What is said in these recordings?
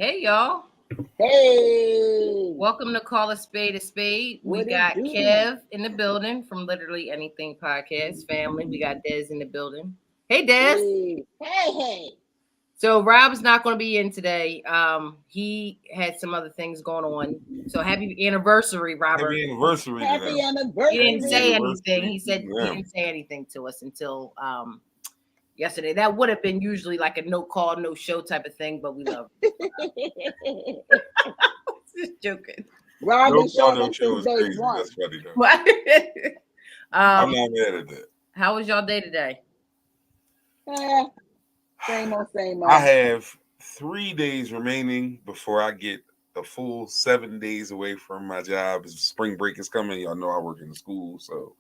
Hey, y'all. Hey, Welcome to Call a Spade. We what got it do? Kev in the building from Literally Anything Podcast family. We got Dez in the building. Hey, Dez. Hey. So Rob's not going to be in today. He had some other things going on. So happy anniversary, Robert. Happy anniversary. Happy He anniversary. didn't say Happy anything. He said he Yeah. didn't say anything to us until yesterday. That would have been usually like a no call, no show type of thing, but we love him. Just joking. Rob No been showing no us show since is day crazy. one. That's funny though. I'm I'm not mad at that. How was y'all day today? Same old. I have 3 days remaining before I get a full 7 days away from my job. As spring break is coming, y'all know I work in the school, so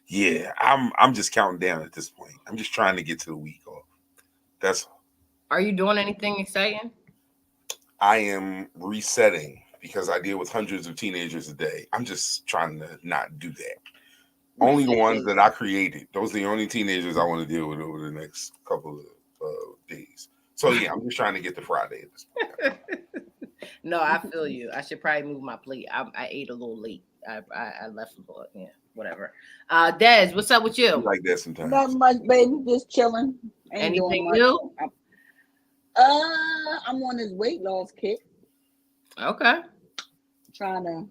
yeah, I'm just counting down at this point. I'm just trying to get to the week off. That's all. Are you doing anything exciting? I am resetting because I deal with hundreds of teenagers a day. I'm just trying to not do that. Only the ones that I created. Those are the only teenagers I want to deal with over the next couple of days. So yeah, I'm just trying to get to Friday at this point. No, I feel you. I should probably move my plate. I ate a little late. I left a little, yeah, whatever. Dez, what's up with you? I like that sometimes. Not much, baby. Just chilling. Ain't Anything doing new? much. I'm on this weight loss kick. Okay. Trying to,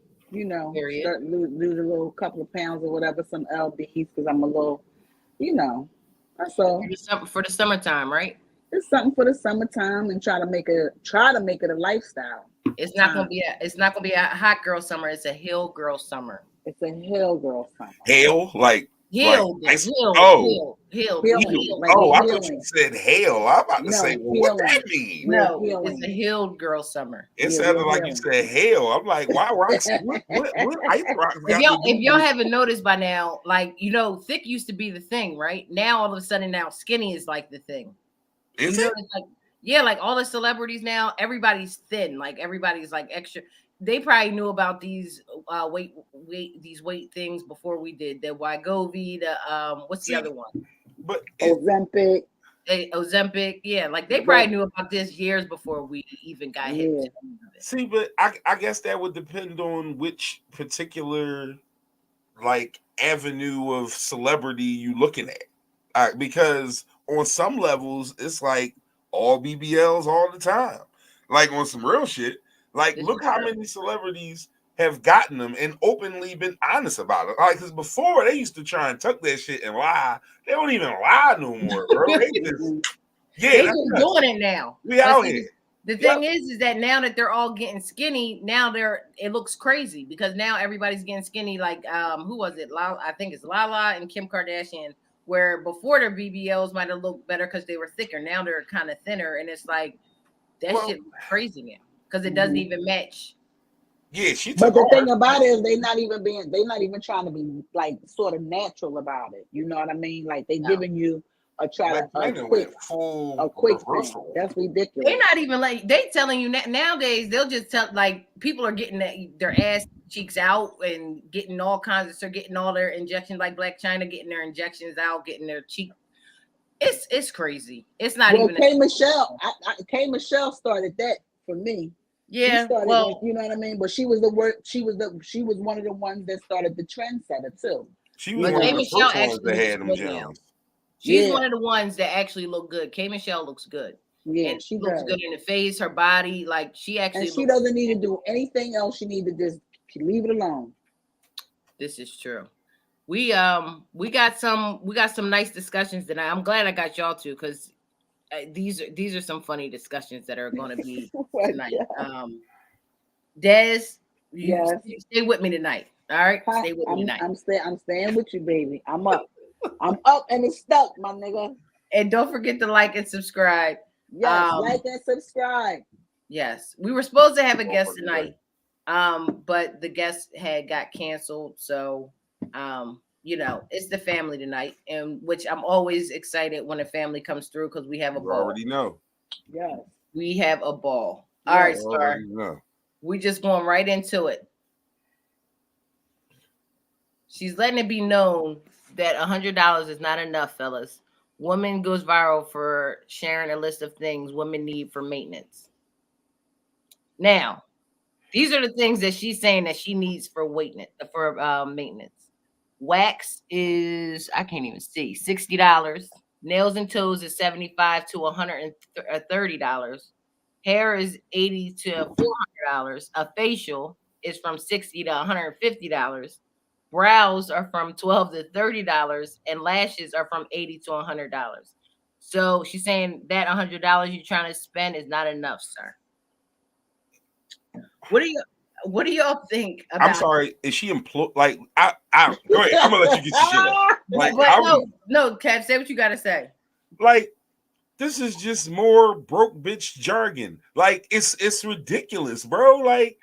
Period. start lose a little couple of pounds or whatever, some lbs, because I'm a little, that's all. For the summertime, right? It's something for the summertime, and try to make it a lifestyle. It's not gonna be a hot girl summer. It's a hill girl summer. It's a hill girl summer. Hail, like Hill. Like, oh, Like I thought you said hail. I'm about to say, well, what that mean? No, it's a hill girl summer. It sounded like you said hail. I'm like, why rocks? What ice rocks? If y'all haven't noticed by now, like thick used to be the thing, right? Now all of a sudden, now skinny is like the thing. Is it? Like all the celebrities now, everybody's thin. Like everybody's like extra. They probably knew about these weight things before we did. The Wegovy, the what's the other one? But Ozempic. Yeah, like they probably knew about this years before we even got hit. See, but I guess that would depend on which particular like avenue of celebrity you looking at. Because on some levels, it's like all BBLs all the time. Like on some real shit. Like, look how many celebrities have gotten them and openly been honest about it. Like, because before they used to try and tuck that shit and lie. They don't even lie no more, bro. They just doing it now. We out here. The thing is that now that they're all getting skinny, now it looks crazy because now everybody's getting skinny. Like, who was it? I think it's Lala and Kim Kardashian. Where before their BBLs might have looked better because they were thicker. Now they're kind of thinner, and it's like that shit crazy now. Because it doesn't even match. Yeah, but the thing about it is they're not even trying to be like sort of natural about it. You know what I mean? Like they giving you a quick thing. That's ridiculous. They're not even like they telling you nowadays. They'll just tell like people are getting their ass cheeks out and getting all kinds of getting all their injections like Black China getting their injections out, getting their cheek. It's crazy. It's not even. K Michelle started that for me. Yeah, you know what I mean. But she was She was one of the ones that started the trendsetter too. She was one of the first ones that had them Jones. She's one of the ones that actually look good. K Michelle looks good. Yeah, and she looks good in the face, her body. Like she actually. And she doesn't need to do anything else. She need to just leave it alone. This is true. We got some nice discussions tonight. I'm glad I got y'all too, because these are some funny discussions that are going to be Oh my tonight. God. Des, Yes. you stay with me tonight. All right, Hi, stay with me tonight, I'm staying with you, baby. I'm up. I'm up and it's stuck, my nigga. and don't forget to like and subscribe. Yes, Um, like and subscribe. yes, we were supposed to have a guest Motherfucker, tonight, but the guest had got canceled, so it's the family tonight, and which I'm always excited when a family comes through because we have a You ball. already know. Yes. We have a ball. All Yes. right, You Star. already know. We just going right into it. She's letting it be known that $100 is not enough, fellas. Woman goes viral for sharing a list of things women need for maintenance. Now, these are the things that she's saying that she needs for maintenance. Wax is, I can't even see, $60. Nails and toes is 75 to $130. Hair is 80 to $400. A facial is from 60 to $150. Brows are from 12 to $30, and lashes are from 80 to $100. So she's saying that $100 you're trying to spend is not enough, sir. What do you what do y'all think I'm about? sorry. Is she employed? Like, I go ahead. I'm gonna let you get your shit up. Like, But I'm no, Kev, say what you gotta say. like, this is just more broke bitch jargon. Like, it's ridiculous, bro. Like,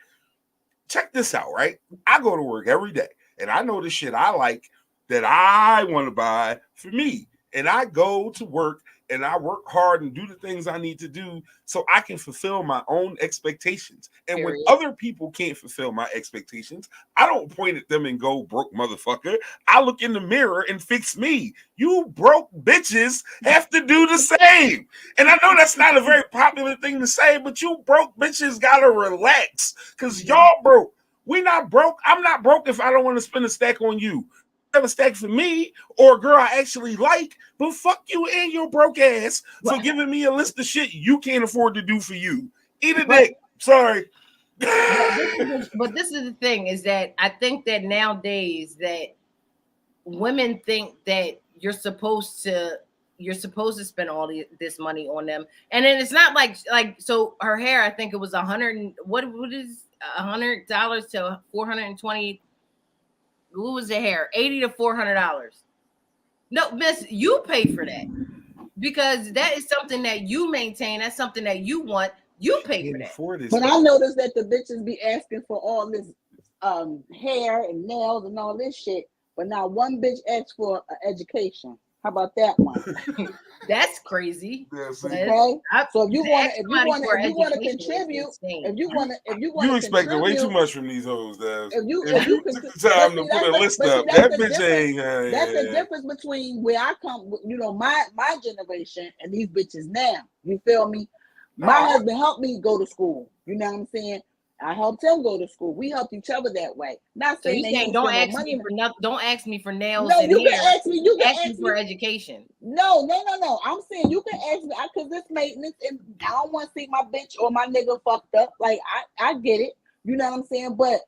check this out, right? I go to work every day, and I know the shit I like that I want to buy for me, and I go to work and I work hard and do the things I need to do so I can fulfill my own expectations. And when Period. other people can't fulfill my expectations, I don't point at them and go, broke motherfucker. I look in the mirror and fix me. You broke bitches have to do the same. And I know that's not a very popular thing to say, but you broke bitches gotta relax because y'all broke. We not broke. I'm not broke if I don't want to spend a stack on you. Have a stack for me or a girl I actually like, but fuck you and your broke ass for But, giving me a list of shit you can't afford to do for you. Eat a but dick. Sorry. this is the thing is that I think that nowadays that women think that you're supposed to spend this money on them, and then it's not like so her hair. I think it was 100 what is $100 to 420. What was the hair? 80 to $400. No, miss, you pay for that because that is something that you maintain. That's something that you want. You pay for Can't that. afford this But I though. noticed that the bitches be asking for all this hair and nails and all this shit, but not one bitch asks for an education. How about that one? That's crazy. Yeah, see, But Okay. So if you to want ask to, somebody for if you want to education is contribute, insane. if you want you to expecting way too contribute, much from these hoes, Daz. if If you you can, took the but time to see put a list up, that's that the bitch difference. ain't. That's the difference between where I come, my generation and these bitches now. You feel me? My No, husband helped me go to school. You know what I'm saying? I helped him go to school. We helped each other that way. Not So saying you that he saying ain't spend no money. don't ask me for nails No, and you can hair. ask me. You can Ask me ask for me. education. No. I'm saying you can ask me because this maintenance, and I don't want to see my bitch or my nigga fucked up. Like I get it. You know what I'm saying? But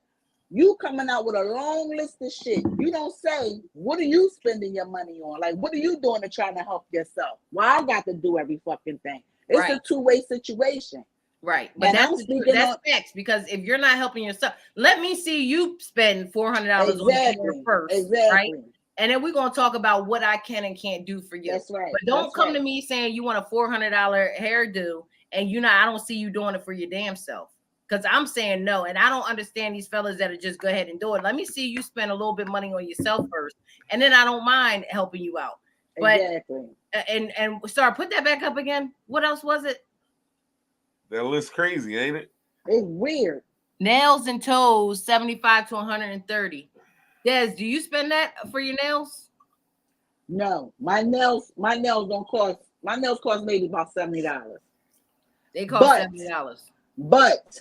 you coming out with a long list of shit. You don't say what are you spending your money on? Like what are you doing to try to help yourself? Well, I got to do every fucking thing. It's Right. a two-way situation. Right. But And I'm speaking that's on facts because if you're not helping yourself, let me see you spend $400 on the hair first, right? exactly. And then we're gonna talk about what I can and can't do for you. That's right. But don't That's come right. to me saying you want a $400 hairdo and I don't see you doing it for your damn self. Because I'm saying no, and I don't understand these fellas that are just go ahead and do it. Let me see you spend a little bit of money on yourself first, and then I don't mind helping you out. But Exactly. and sorry, put that back up again. What else was it? that list crazy, ain't it? It's weird. Nails and toes, 75 to 130. Des, do you spend that for your nails? No, my nails don't cost. My nails cost maybe about $70. They cost But $70. but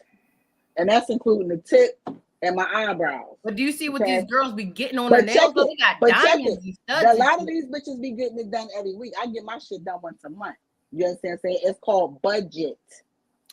and that's including the tip and my eyebrows. But do you see what these Okay. girls be getting on their But check nails? Oh, it. they got But check it. diamonds and studs A and lot of shit. these bitches be getting it done every week. I get my shit done once a month. You understand what I'm saying? It's called budget.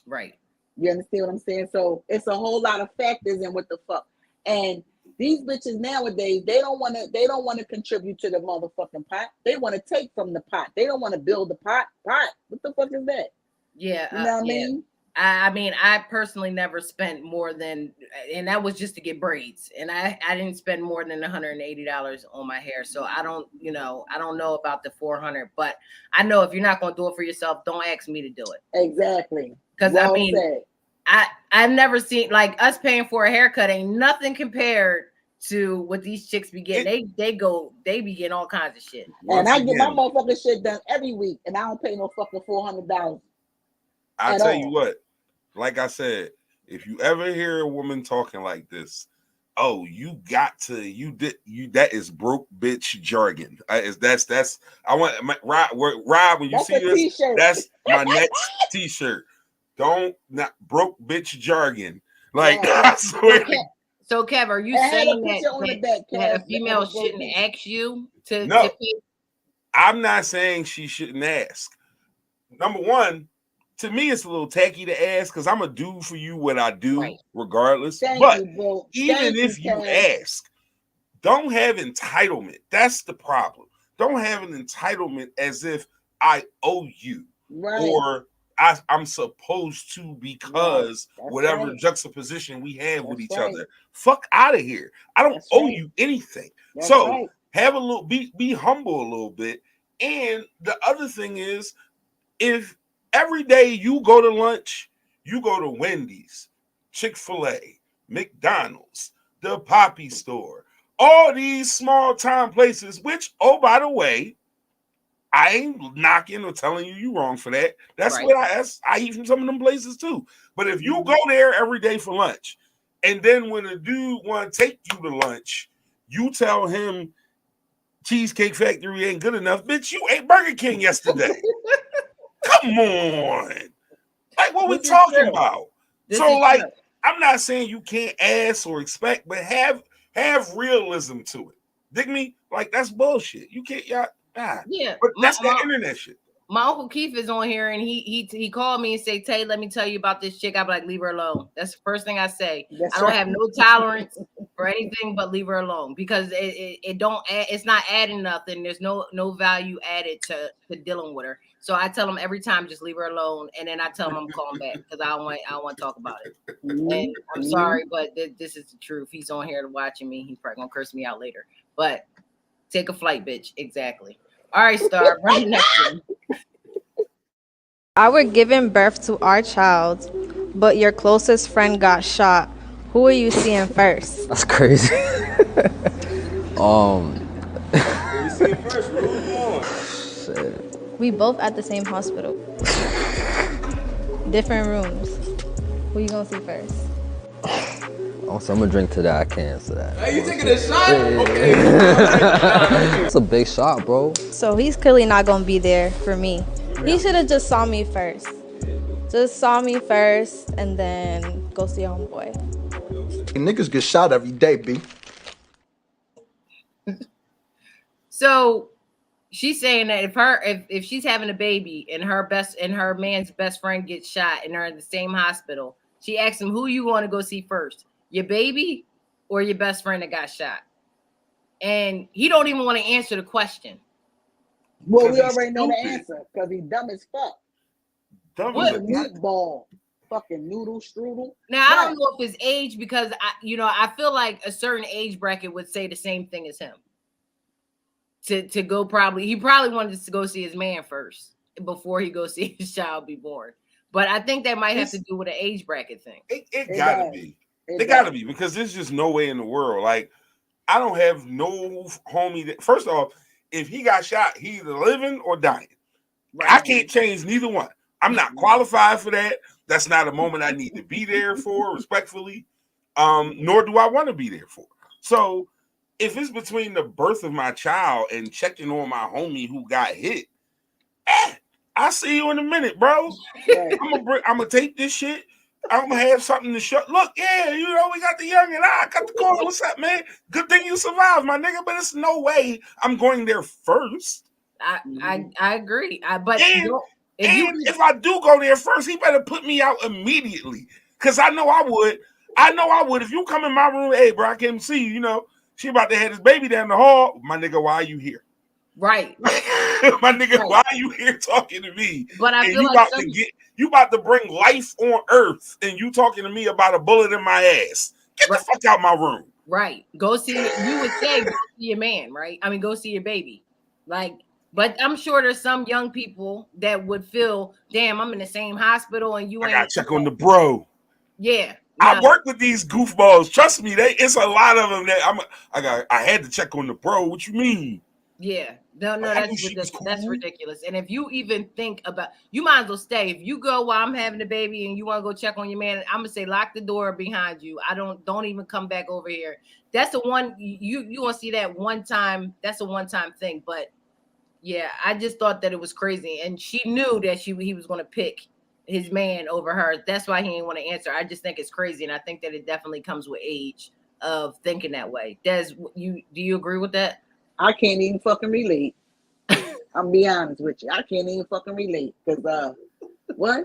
Right. You understand what I'm saying? So it's a whole lot of factors in what the fuck. And These bitches nowadays, they don't want to contribute to the motherfucking pot. They want to take from the pot. They don't want to build the pot. What the fuck is that? Yeah, You know what I yeah. mean? I mean, I personally never spent more than, and that was just to get braids, and I didn't spend more than $180 on my hair. So I don't, I don't know about the 400, but I know if you're not going to do it for yourself, don't ask me to do it. Exactly. Because well I mean, said. I've never seen, like, us paying for a haircut ain't nothing compared to what these chicks be getting. They be getting all kinds of shit. And I get my motherfucking shit done every week, and I don't pay no fucking $400. I'll tell you what, like I said, if you ever hear a woman talking like this, oh, that is broke bitch jargon. That's I want Rob, when you see this, t-shirt. That's my next t-shirt. Not broke bitch jargon. Like, I swear. So Kev, are you saying that a female shouldn't ask you to? No, to pay? I'm not saying she shouldn't ask. Number one, to me, it's a little tacky to ask because I'm gonna do for you what I do regardless. But even if you ask, don't have entitlement. That's the problem. Don't have an entitlement as if I owe you or I'm supposed to because whatever juxtaposition we have with each other. Fuck out of here. I don't owe you anything. So have a little, be humble a little bit. And the other thing is, if every day you go to lunch, you go to Wendy's, Chick-fil-A, McDonald's, the Poppy store, all these small time places, which, oh, by the way, I ain't knocking or telling you wrong for that. That's what I eat from some of them places too. But if you go there every day for lunch, and then when a dude want to take you to lunch, you tell him Cheesecake Factory ain't good enough, bitch, you ate Burger King yesterday. Come on. Like, what we talking about? So, like, I'm not saying you can't ask or expect, but have realism to it. Dig me? Like, that's bullshit. You can't, yeah. But that's that internet shit. My Uncle Keith is on here, and he called me and said, Tay, let me tell you about this chick. I'm like, leave her alone. That's the first thing I say. I don't have no tolerance for anything but leave her alone, because it's not adding nothing. There's no value added to dealing with her. So I tell him every time, just leave her alone, and then I tell him I'm calling back because I don't want to talk about it. And I'm sorry, but this is the truth. He's on here watching me. He's probably gonna curse me out later. But take a flight, bitch. Exactly. All right, Star. Right next one. I were giving birth to our child, but your closest friend got shot. Who are you seeing first? That's crazy. We both at the same hospital. Different rooms. Who you gonna see first? So I'm gonna drink to that. I can't answer that. Hey, you taking a shot? Okay. It's a big shot, bro. So he's clearly not gonna be there for me. He should have just saw me first. Just saw me first and then go see homeboy. Niggas get shot every day, B. So she's saying that if she's having a baby and her man's best friend gets shot and they're in the same hospital, she asks him, who you want to go see first, your baby or your best friend that got shot? And he don't even want to answer the question. Well, we already know the answer because he's dumb as fuck. Dumb as a meatball. Fucking noodle strudel. Now, I don't know if his age, because I feel like a certain age bracket would say the same thing as him. To go he probably wanted to go see his man first before he go see his child be born. But I think that might have to do with an age bracket thing. It gotta be. It gotta be, because there's just no way in the world. Like, I don't have no homie that, first off, if he got shot, he either living or dying. Right. I can't change neither one. I'm not qualified for that. That's not a moment I need to be there for, respectfully. Nor do I want to be there for. So if it's between the birth of my child and checking on my homie who got hit, I'll see you in a minute, bro. I'm gonna take this shit. I'm gonna have something to show. Look, yeah, we got the young and I got the call. What's up, man? Good thing you survived, my nigga. But it's no way I'm going there first. I agree. But if I do go there first, he better put me out immediately, because I know I would. I know I would. If you come in my room, hey, bro, I can't see you. You know, she about to have this baby down the hall. My nigga, why are you here? Right. My nigga, Right. why are you here talking to me? But I And feel you like about to get, you about to bring life on earth, and you talking to me about a bullet in my ass. Get the fuck out my room. Right. Go see, you would say, go see your man, right? I mean, go see your baby. Like, but I'm sure there's some young people that would feel, damn, I'm in the same hospital and you I ain't. gotta check on the bro. Yeah. I work with these goofballs. Trust me, it's a lot of them that I had to check on the bro. What you mean? Yeah. No, Like, that's ridiculous. cool. That's ridiculous. And if you even think about, you might as well stay. If you go while I'm having the baby and you want to go check on your man, I'm gonna say lock the door behind you. Don't even come back over here. That's the one you want to see that one time. That's a one-time thing. But yeah, I just thought that it was crazy, and she knew that he was going to pick his man over her. That's why he didn't want to answer. I just think it's crazy, and I think that it definitely comes with age of thinking that way. Do you agree with that? I can't even fucking relate. I'm be honest with you. I can't even fucking relate. Because what?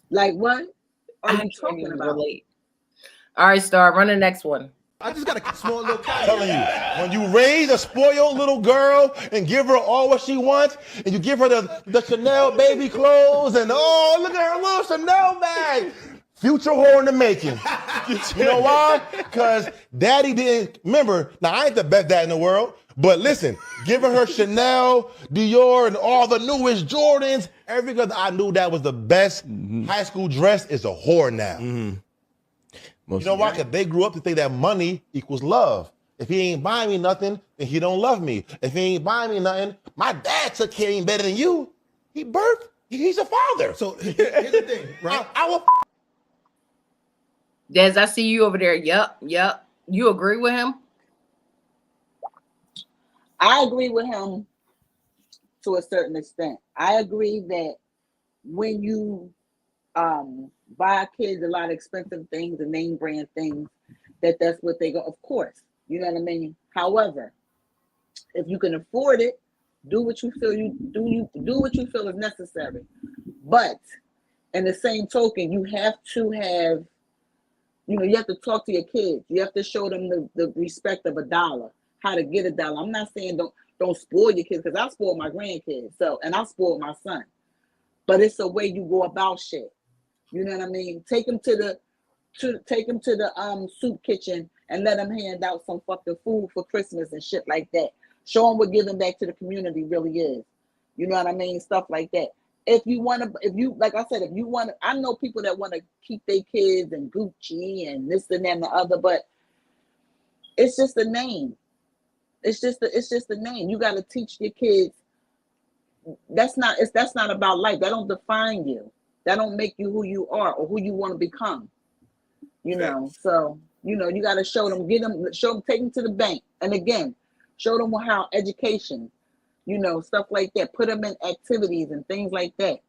Like what are you talking about? Relate. All right, Star, run the next one. I just got a small little telling you, when you raise a spoiled little girl and give her all what she wants, and you give her the Chanel baby clothes and oh, look at her little Chanel bag. Future whore in the making. You know why? Because daddy didn't, remember, now I ain't the best dad in the world, but listen, giving her Chanel, Dior, and all the newest Jordans, because I knew that was the best high school dress, is a whore now. You know why? Because they grew up to think that money equals love. If he ain't buying me nothing, then he don't love me. If he ain't buying me nothing, my dad took care of him better than you. He birthed. He's a father. So here's the thing, right? I will. Des, I see you over there. Yup. You agree with him? I agree with him to a certain extent. I agree that when you buy kids a lot of expensive things and name brand things, that's what they go. Of course, you know what I mean. However, if you can afford it, do what you feel is necessary. But in the same token, you have to have, you have to talk to your kids. You have to show them the respect of $1, how to get $1. I'm not saying don't spoil your kids, because I spoil my grandkids. So, and I spoil my son. But it's a way you go about shit. You know what I mean? Take them to the soup kitchen and let them hand out some fucking food for Christmas and shit like that. Show them what giving back to the community really is. You know what I mean? Stuff like that. Like I said, I know people that want to keep their kids in Gucci and this and that and the other, but it's just a name. It's just a name. You got to teach your kids. That's not about life. That don't define you. That don't make you who you are or who you want to become. So you got to show them, take them to the bank, and again, show them how education, stuff like that. Put them in activities and things like that.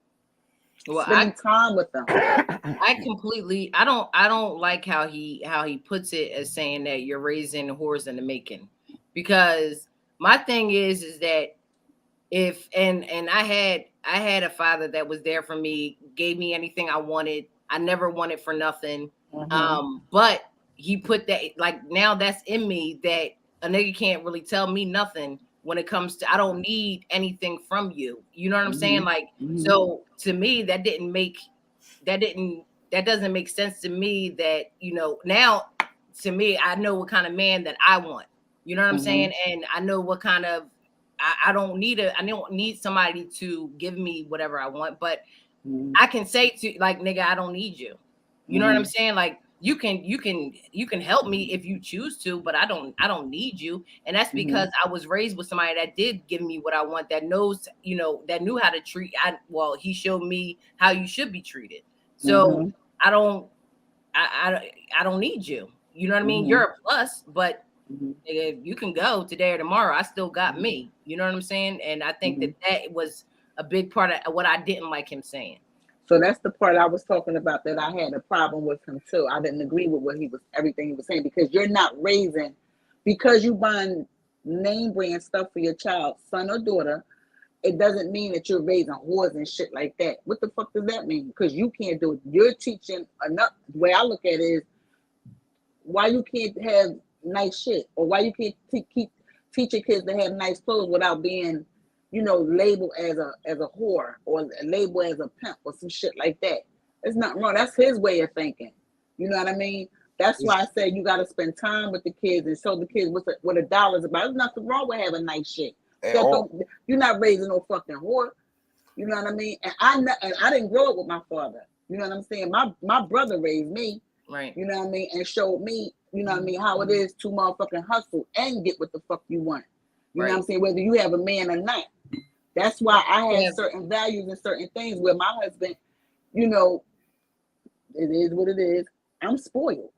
Well, spending time with them. I don't like how he puts it as saying that you're raising whores in the making, because my thing is that if I had a father that was there for me, gave me anything I wanted. I never wanted for nothing. But he put that, like, now that's in me, that a nigga can't really tell me nothing when it comes to, I don't need anything from you. You know what I'm saying? Like, so to me, that doesn't make sense to me that, now to me, I know what kind of man that I want. You know what I'm saying? And I know what kind of, I don't need somebody to give me whatever I want, but I can say to, like, nigga, I don't need you. You know what I'm saying? Like, you can help me if you choose to, but I don't need you. And that's because I was raised with somebody that did give me what I want, that knows, that knew how to treat. He showed me how you should be treated. So I don't need you. You know what I mean? You're a plus, but if you can go today or tomorrow, I still got me. You know what I'm saying? And I think that was a big part of what I didn't like him saying. So that's the part I was talking about, that I had a problem with him too. I didn't agree with everything he was saying, because you're not raising, because you buying name brand stuff for your child, son or daughter, it doesn't mean that you're raising whores and shit like that. What the fuck does that mean? Because you can't do it. You're teaching enough. The way I look at it is, why you can't have nice shit, or why you can't keep teach your kids to have nice clothes without being, labeled as a whore or labeled as a pimp or some shit like that. There's nothing wrong. That's his way of thinking. You know what I mean? That's why I say you got to spend time with the kids and show the kids what a dollar's about. There's nothing wrong with having nice shit. You're not raising no fucking whore. You know what I mean? And I didn't grow up with my father. You know what I'm saying? My brother raised me. Right. You know what I mean? And showed me, you know what I mean, how it is to motherfucking hustle and get what the fuck you want. You know what I'm saying? Whether you have a man or not. That's why I have certain values and certain things where my husband, it is what it is. I'm spoiled.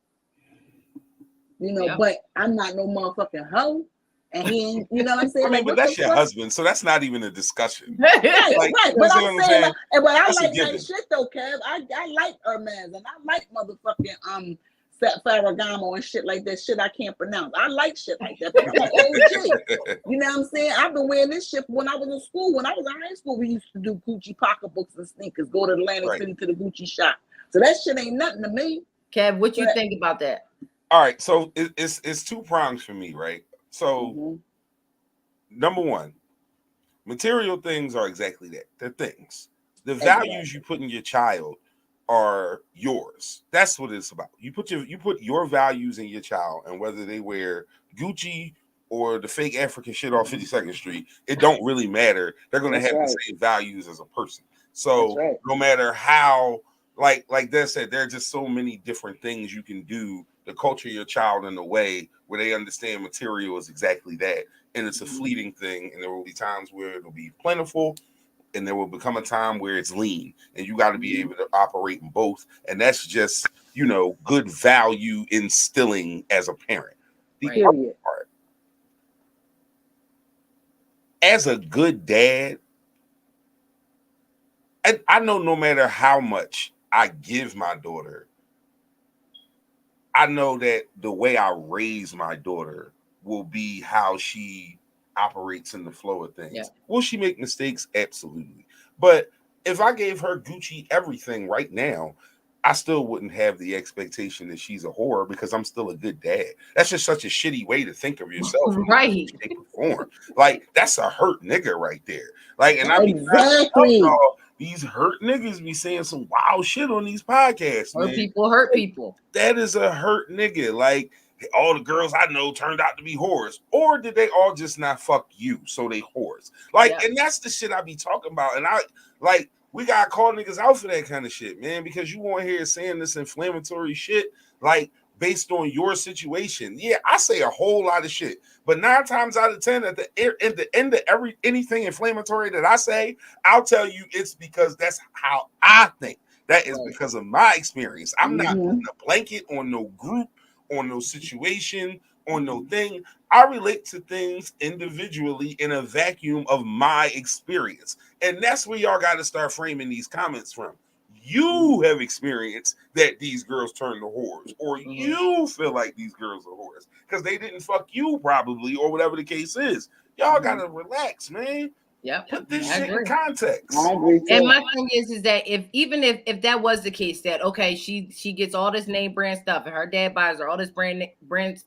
But I'm not no motherfucking hoe. And he ain't, you know what I'm saying? I mean, but that's your husband, so that's not even a discussion. Right. But I'm saying, but I that's like nice shit though, Kev. I like Hermes and I like motherfucking Ferragamo and shit like that. Shit I can't pronounce. I like shit like that. But I'm an OG. You know what I'm saying? I've been wearing this shit when I was in school. When I was in high school, we used to do Gucci pocketbooks and sneakers. Go to Atlantic City to the Gucci shop. So that shit ain't nothing to me. Kev, what you think about that? All right, so it's two prongs for me, right? So, number one, material things are exactly that. They're things. The values you put in your child are yours. That's what it's about. You put your values in your child, and whether they wear Gucci or the fake African shit off 52nd Street, it don't really matter. They're going to have the same values as a person. So no matter how, like Dad said, there are just so many different things you can do to culture your child in a way where they understand material is exactly that. And it's a fleeting thing. And there will be times where it'll be plentiful, and there will become a time where it's lean, and you got to be able to operate in both. And that's just, good value instilling as a parent. The other part, as a good dad, I know no matter how much I give my daughter, I know that the way I raise my daughter will be how she operates in the flow of things. Yeah. Will she make mistakes? Absolutely. But if I gave her Gucci everything right now, I still wouldn't have the expectation that she's a whore because I'm still a good dad. That's just such a shitty way to think of yourself. Right. Like, that's a hurt nigga right there. Like, and I mean, these hurt niggas be saying some wild shit on these podcasts, man. Hurt people. That is a hurt nigga. Like, all the girls I know turned out to be whores. Or did they all just not fuck you, so they whores? Like, and that's the shit I be talking about. And we gotta call niggas out for that kind of shit, man, because you won't hear saying this inflammatory shit, like, based on your situation. Yeah, I say a whole lot of shit, but 9 times out of 10, at the end of anything inflammatory that I say, I'll tell you it's because that's how I think. That is because of my experience. I'm not putting a blanket on no group, on no situation, on no thing. I relate to things individually in a vacuum of my experience. And that's where y'all got to start framing these comments from. You have experienced that these girls turn to whores, or you feel like these girls are whores because they didn't fuck you probably, or whatever the case is. Y'all got to relax, man. Yeah, put this shit in context. And my thing is that if that was the case, that okay, she gets all this name brand stuff, and her dad buys her all this brand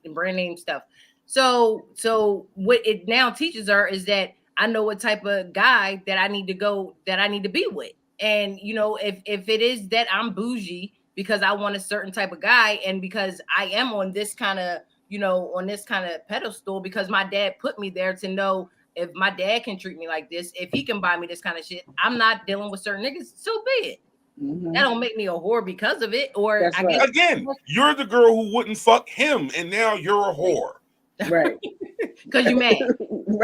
name stuff. So what it now teaches her is that I know what type of guy that I need to be with, and if it is that I'm bougie because I want a certain type of guy, and because I am on this kind of pedestal because my dad put me there to know. If my dad can treat me like this, if he can buy me this kind of shit, I'm not dealing with certain niggas. So be it. That don't make me a whore because of it. Or I guess again, you're the girl who wouldn't fuck him, and now you're a whore. Right. Because you mad.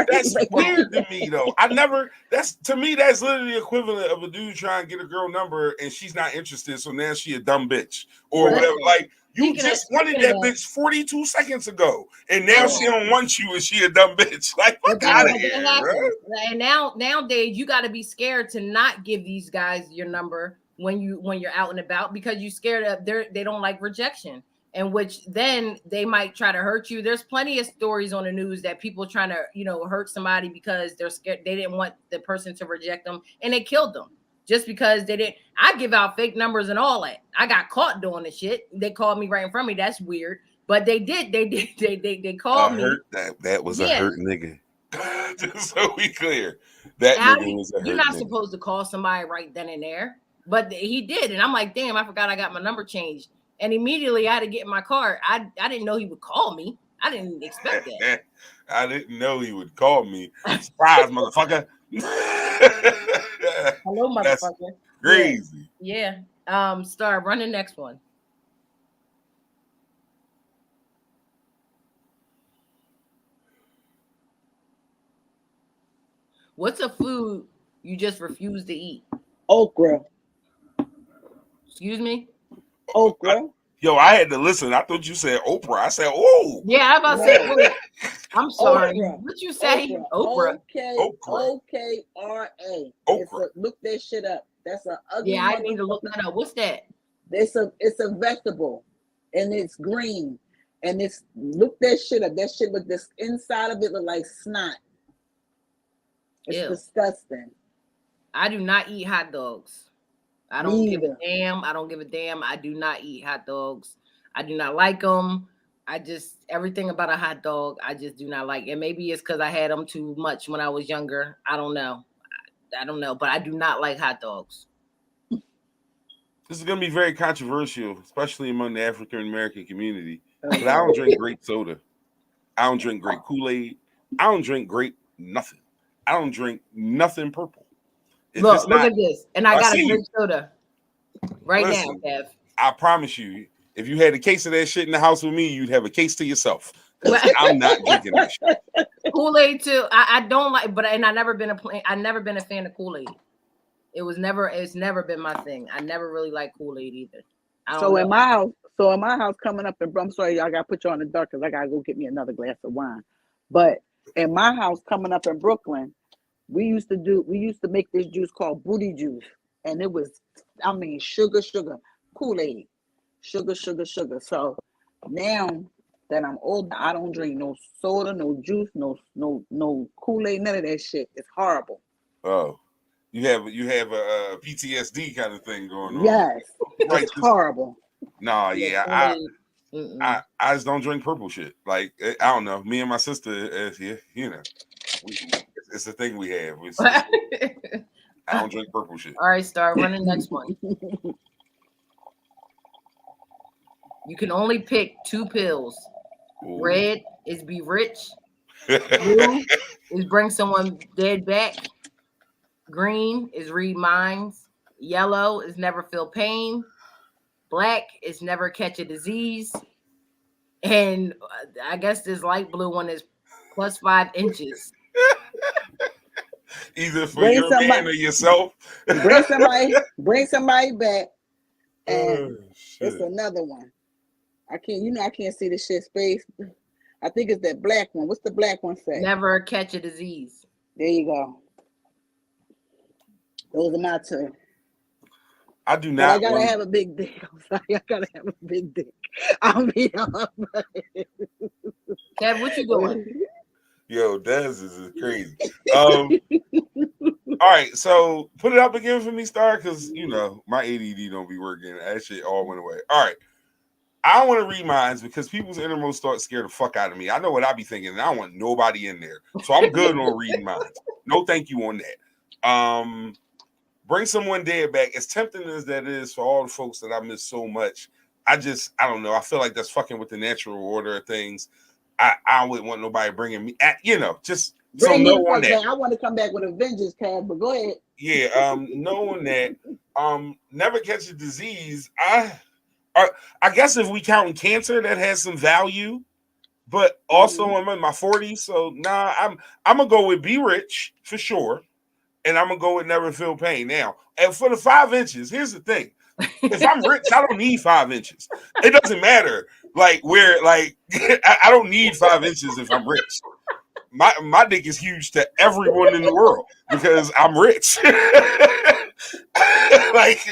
That's weird to me, though. To me, that's literally the equivalent of a dude trying to get a girl number and she's not interested, so now she a dumb bitch or whatever. Like, you just wanted that bitch 42 seconds ago, and now she don't want you, and she a dumb bitch. Like, fuck out of here, bro. And nowadays, you got to be scared to not give these guys your number when you're out and about because you're scared of they don't like rejection, and which then they might try to hurt you. There's plenty of stories on the news that people trying to hurt somebody because they're scared. They didn't want the person to reject them, and they killed them. Just because they didn't, I give out fake numbers and all that. I got caught doing the shit. They called me right in front of me. That's weird. But they called me. That was a Yeah. hurt nigga. Just so we clear, that nigga was a hurt You're not nigga. supposed to call somebody right then and there, but he did, and I'm like, damn, I forgot I got my number changed, and immediately I had to get in my car. I didn't know he would call me. I didn't expect that. I didn't know he would call me. Surprise, motherfucker. Hello, motherfucker. That's crazy. Yeah. Star, run the next one. What's a food you just refuse to eat? Okra. Excuse me? Okra. I had to listen. I thought you said Oprah. I said, oh. Yeah, I about to say, wait. I'm sorry. Okra. What you say? Okra. Okra. O-K-R-A. Okra. Look that shit up. That's an ugly. Yeah, I need to look that up. What's that? It's a vegetable, and it's green, and look that shit up. That shit look this inside of it look like snot. It's disgusting. I do not eat hot dogs. I don't give a damn. I don't give a damn. I do not eat hot dogs. I do not like them. Everything about a hot dog, I just do not like. And maybe it's because I had them too much when I was younger. I don't know. But I do not like hot dogs. This is going to be very controversial, especially among the African American community. But I don't drink grape soda. I don't drink grape Kool-Aid. I don't drink grape nothing. I don't drink nothing purple. Look at this. And I got a grape soda right now, Kev. I promise you, if you had a case of that shit in the house with me, you'd have a case to yourself. I'm not drinking that shit. Kool-Aid too. I don't like, but I never been a fan of Kool-Aid. It's never been my thing. I never really liked Kool-Aid either. In my house coming up in, I'm sorry, I gotta put you on the dark because I gotta go get me another glass of wine. But in my house coming up in Brooklyn, we used to make this juice called booty juice, and it was, sugar, Kool-Aid, sugar. So now that I'm older, I don't drink no soda, no juice, no Kool-Aid, none of that shit. It's horrible. Oh, you have a PTSD kind of thing going on. Yes, it's horrible. No, yeah, I just don't drink purple shit. Like, I don't know. Me and my sister, it's a thing we have. I don't drink purple shit. All right, Star, run the next one. You can only pick 2 pills. Ooh. Red is be rich. Blue is bring someone dead back. Green is read minds. Yellow is never feel pain. Black is never catch a disease. And I guess this light blue one is plus 5 inches. Either for your man or yourself. bring somebody back. And it's another one. I can't see the shit space. I think it's that black one. What's the black one say? Never catch a disease. There you go. Those are my 2. I do not. But I gotta have a big dick. I'm sorry, I gotta have a big dick. I'll be Kev, what you doing? Yo, Dez is crazy. All right, so put it up again for me, Star, because my ADD don't be working. That shit all went away. All right. I don't want to read minds because people's innermost thoughts scare the fuck out of me. I know what I be thinking, and I don't want nobody in there. So I'm good on reading minds. No thank you on that. Bring someone dead back. As tempting as that is for all the folks that I miss so much, I don't know. I feel like that's fucking with the natural order of things. I wouldn't want nobody bringing me at, just so no on that. I want to come back with a vengeance, Tab, but go ahead. Yeah, knowing that, never catch a disease. I guess if we count cancer, that has some value, but also I'm in my 40s, so I'm gonna go with be rich for sure, and I'm gonna go with never feel pain. Now, and for the 5 inches, here's the thing: if I'm rich, I don't need 5 inches. It doesn't matter I don't need 5 inches if I'm rich. My dick is huge to everyone in the world because I'm rich. I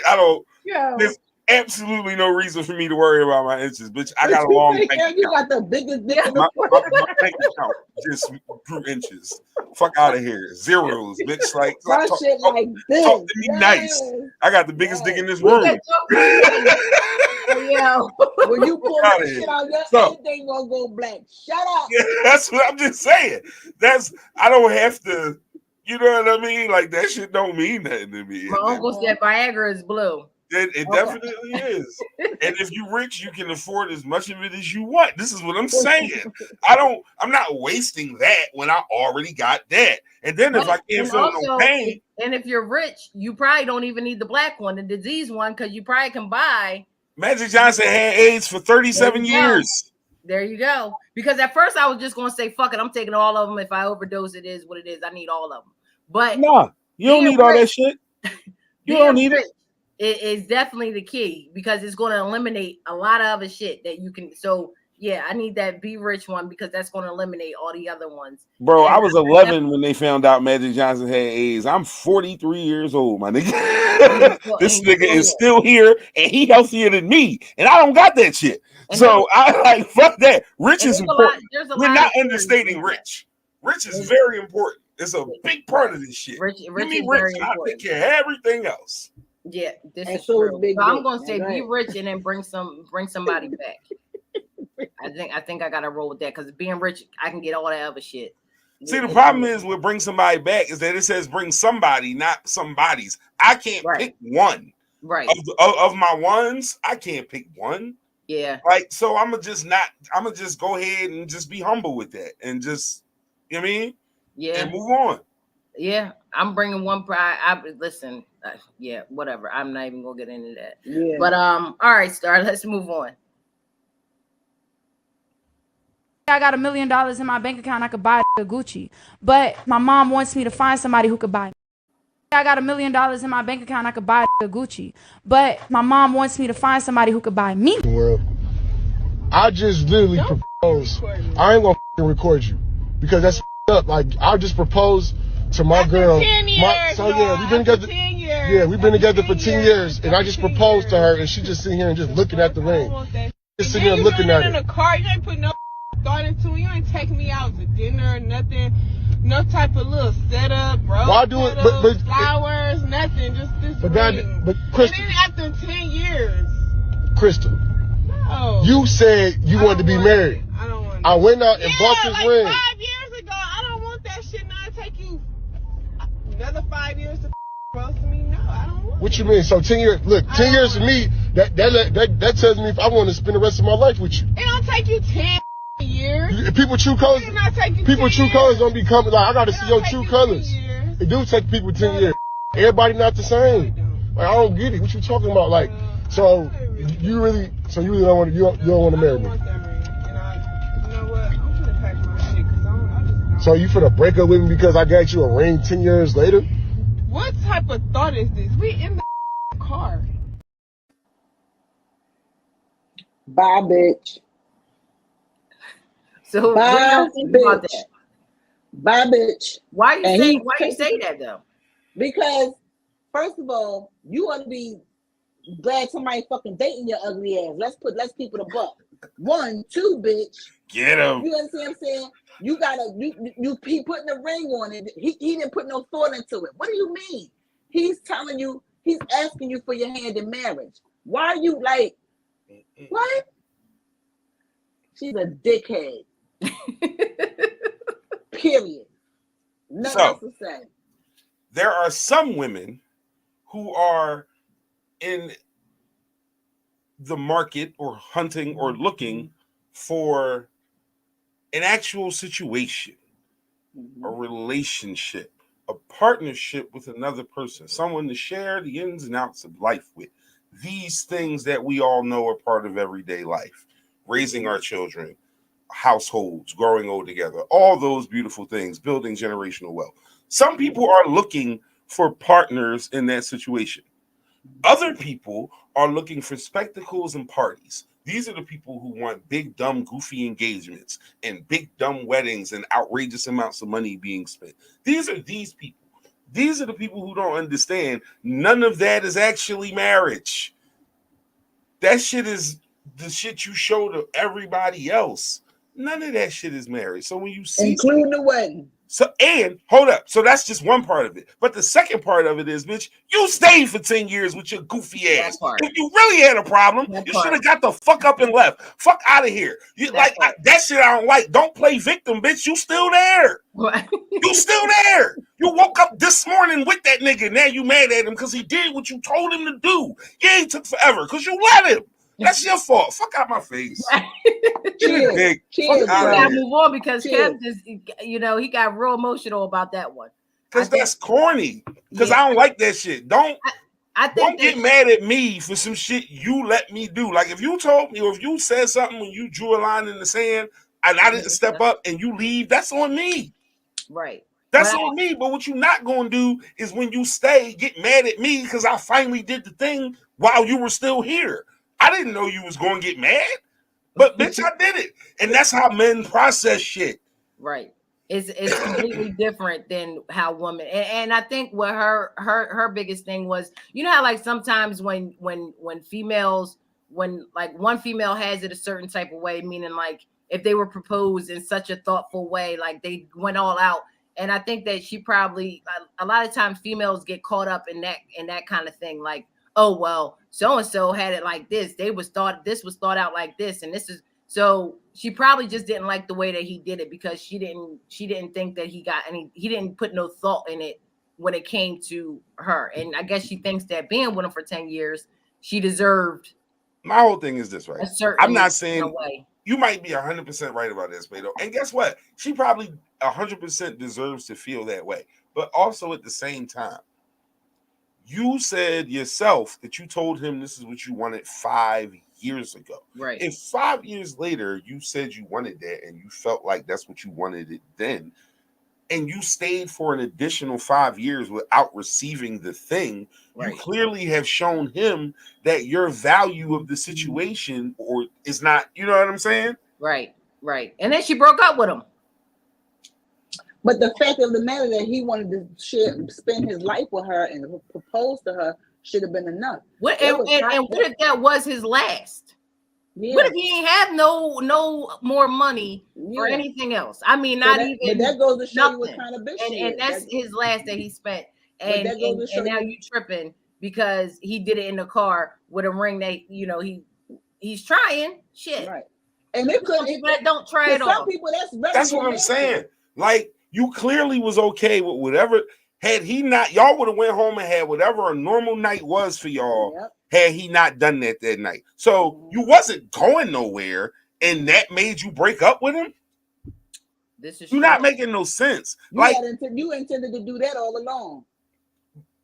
don't. Yeah. There's absolutely no reason for me to worry about my inches, bitch. I got a long bank account. You got the biggest dick in the world. My bank account just grew inches. Fuck out of here. Zeros, bitch. Talk to me nice. I got the biggest dick in this room. Yo. When you pull Outta that here. shit out, your So- everything gonna go black. Shut up. Yeah, that's what I'm just saying. I don't have to, you know what I mean? Like that shit don't mean nothing to me. My uncle said Viagra is blue. It definitely is. And if you're rich, you can afford as much of it as you want. This is what I'm saying. I'm not wasting that when I already got that. And then if I can't feel no pain. And if you're rich, you probably don't even need the black one, the disease one, because you probably can buy. Magic Johnson had AIDS for 37 years. There you go. Because at first I was just gonna say, fuck it, I'm taking all of them. If I overdose, it is what it is. I need all of them. But no, you don't need all that shit. You don't need it. It is definitely the key because it's going to eliminate a lot of other shit that you can. So yeah, I need that be rich one because that's going to eliminate all the other ones. Bro, I was 11 when they found out Magic Johnson had AIDS. I'm 43 years old, my nigga. This nigga is still here and he healthier than me, and I don't got that shit. So I like fuck that. Rich is important. We're not understating rich. Rich is very important. It's a big part of this shit. Rich Give me is rich, very and I'll important. take care of everything else. Yeah, this And is so is true. Big So I'm Dick. gonna say That's be right. rich and then bring somebody back. I think I gotta roll with that because being rich, I can get all that other shit. See, the problem is with bring somebody back is that it says bring somebody, not somebody's. I can't pick one. Right. Of my ones, I can't pick one. Yeah. Like, so I'm gonna just go ahead and just be humble with that and just, you know what I mean? Yeah. And move on. Yeah. I'm bringing one I listen. Yeah, whatever. I'm not even gonna get into that. Yeah. But all right, Star, let's move on. I got $1 million in my bank account, I could buy a Gucci. But my mom wants me to find somebody who could buy. I got $1 million in my bank account, I could buy a Gucci. But my mom wants me to find somebody who could buy me. World. I just literally proposed. I ain't gonna record you because that's up. Like I just proposed to my girl. 10 years, so yeah, we've been together. 10 years. Yeah, we've been together for 10 years, and I just proposed to her, and she just sitting here and just looking at the ring. Just sitting here looking at it. In the car, you ain't put no thought into it. You ain't taking me out to dinner, nothing. No type of little setup, bro. Why do it? But flowers, nothing. Just this. But ring. but Crystal. And then after 10 years. Crystal. No. You said you wanted to be married. I don't want. I went out and bought this ring. 5 years ago, I don't want that shit. Now it take you another 5 years to propose to me. No, I don't want. What you mean? So 10 years? Look, 10 years to me. That tells me if I want to spend the rest of my life with you. It don't take you 10 years. People true colors. People true colors don't be coming. Like I gotta see your true colors. It do take people 10 years. Everybody not the same. Like I don't get it. What you talking about? Like so you really don't want to you don't want to marry me. So you finna break up with me because I got you a ring 10 years later? What type of thought is this? We in the car. Bye, bitch. So Bye, what do y'all think about that? Bye, bitch. Why you say that though? Because first of all, you ought to be glad somebody fucking dating your ugly ass. Let's keep it a buck. 1, 2, bitch. Get him. You understand what I'm saying? You gotta he putting a ring on it. He didn't put no thought into it. What do you mean? He's telling you, he's asking you for your hand in marriage. Why are you like what? She's a dickhead. Period. Nothing else to say. There are some women who are in the market or hunting or looking for an actual situation, a relationship, a partnership with another person, someone to share the ins and outs of life with. These things that we all know are part of everyday life, raising our children, households, growing old together, all those beautiful things, building generational wealth. Some people are looking for partners in that situation. Other people are looking for spectacles and parties. These are the people who want big, dumb, goofy engagements and big, dumb weddings and outrageous amounts of money being spent. These are these people. These are the people who don't understand none of that is actually marriage. That shit is the shit you show to everybody else. None of that shit is marriage. So when you see including the wedding. So, and hold up. So that's just one part of it. But the second part of it is, bitch, you stayed for 10 years with your goofy ass. If you really had a problem, you should have got the fuck up and left. Fuck out of here. You that shit I don't like. Don't play victim, bitch. You still there. You still there. You woke up this morning with that nigga. Now you mad at him because he did what you told him to do. Yeah, it took forever because you let him. That's your fault. Fuck out my face. We gotta move on because Kev just, you know, he got real emotional about that one. Because that's corny. Because I don't like that shit. Don't get mad at me for some shit you let me do. Like if you told me or if you said something when you drew a line in the sand and I didn't step up and you leave, that's on me. Right. That's on me. But what you're not going to do is when you stay, get mad at me because I finally did the thing while you were still here. I didn't know you was going to get mad, but bitch, I did it. And that's how men process shit. Right. It's completely different than how women, and I think what her biggest thing was, you know how like sometimes when females, when like one female has it a certain type of way, meaning like if they were proposed in such a thoughtful way, like they went all out. And I think that she probably, a lot of times females get caught up in that kind of thing. Like, oh, well, so-and-so had it like this. This was thought out like this. And this is, so she probably just didn't like the way that he did it because she didn't think that he didn't put no thought in it when it came to her. And I guess she thinks that being with him for 10 years, she deserved. My whole thing is this, right? I'm not saying way. You might be 100% right about this, Spade. And guess what? She probably 100% deserves to feel that way. But also at the same time, you said yourself that you told him this is what you wanted 5 years ago. Right. If 5 years later you said you wanted that and you felt like that's what you wanted it then, and you stayed for an additional 5 years without receiving the thing, right, you clearly have shown him that your value of the situation or is not, you know what I'm saying? Right, right. And then she broke up with him. But the fact of the matter that he wanted to spend his life with her and propose to her should have been enough. What and what if that was his last? Yeah. What if he ain't have no more money or anything else? I mean, not even. But that goes to show you what kind of bitch and that's his last that he spent. And now you tripping because he did it in the car with a ring that you know he's trying shit. Right. And it could don't try it all. Some people that's what I'm saying. Like you clearly was okay with whatever. Had he not, y'all would have went home and had whatever a normal night was for y'all. Yep. Had he not done that night. So you wasn't going nowhere, and that made you break up with him. This is you're not making no sense. You intended to do that all along.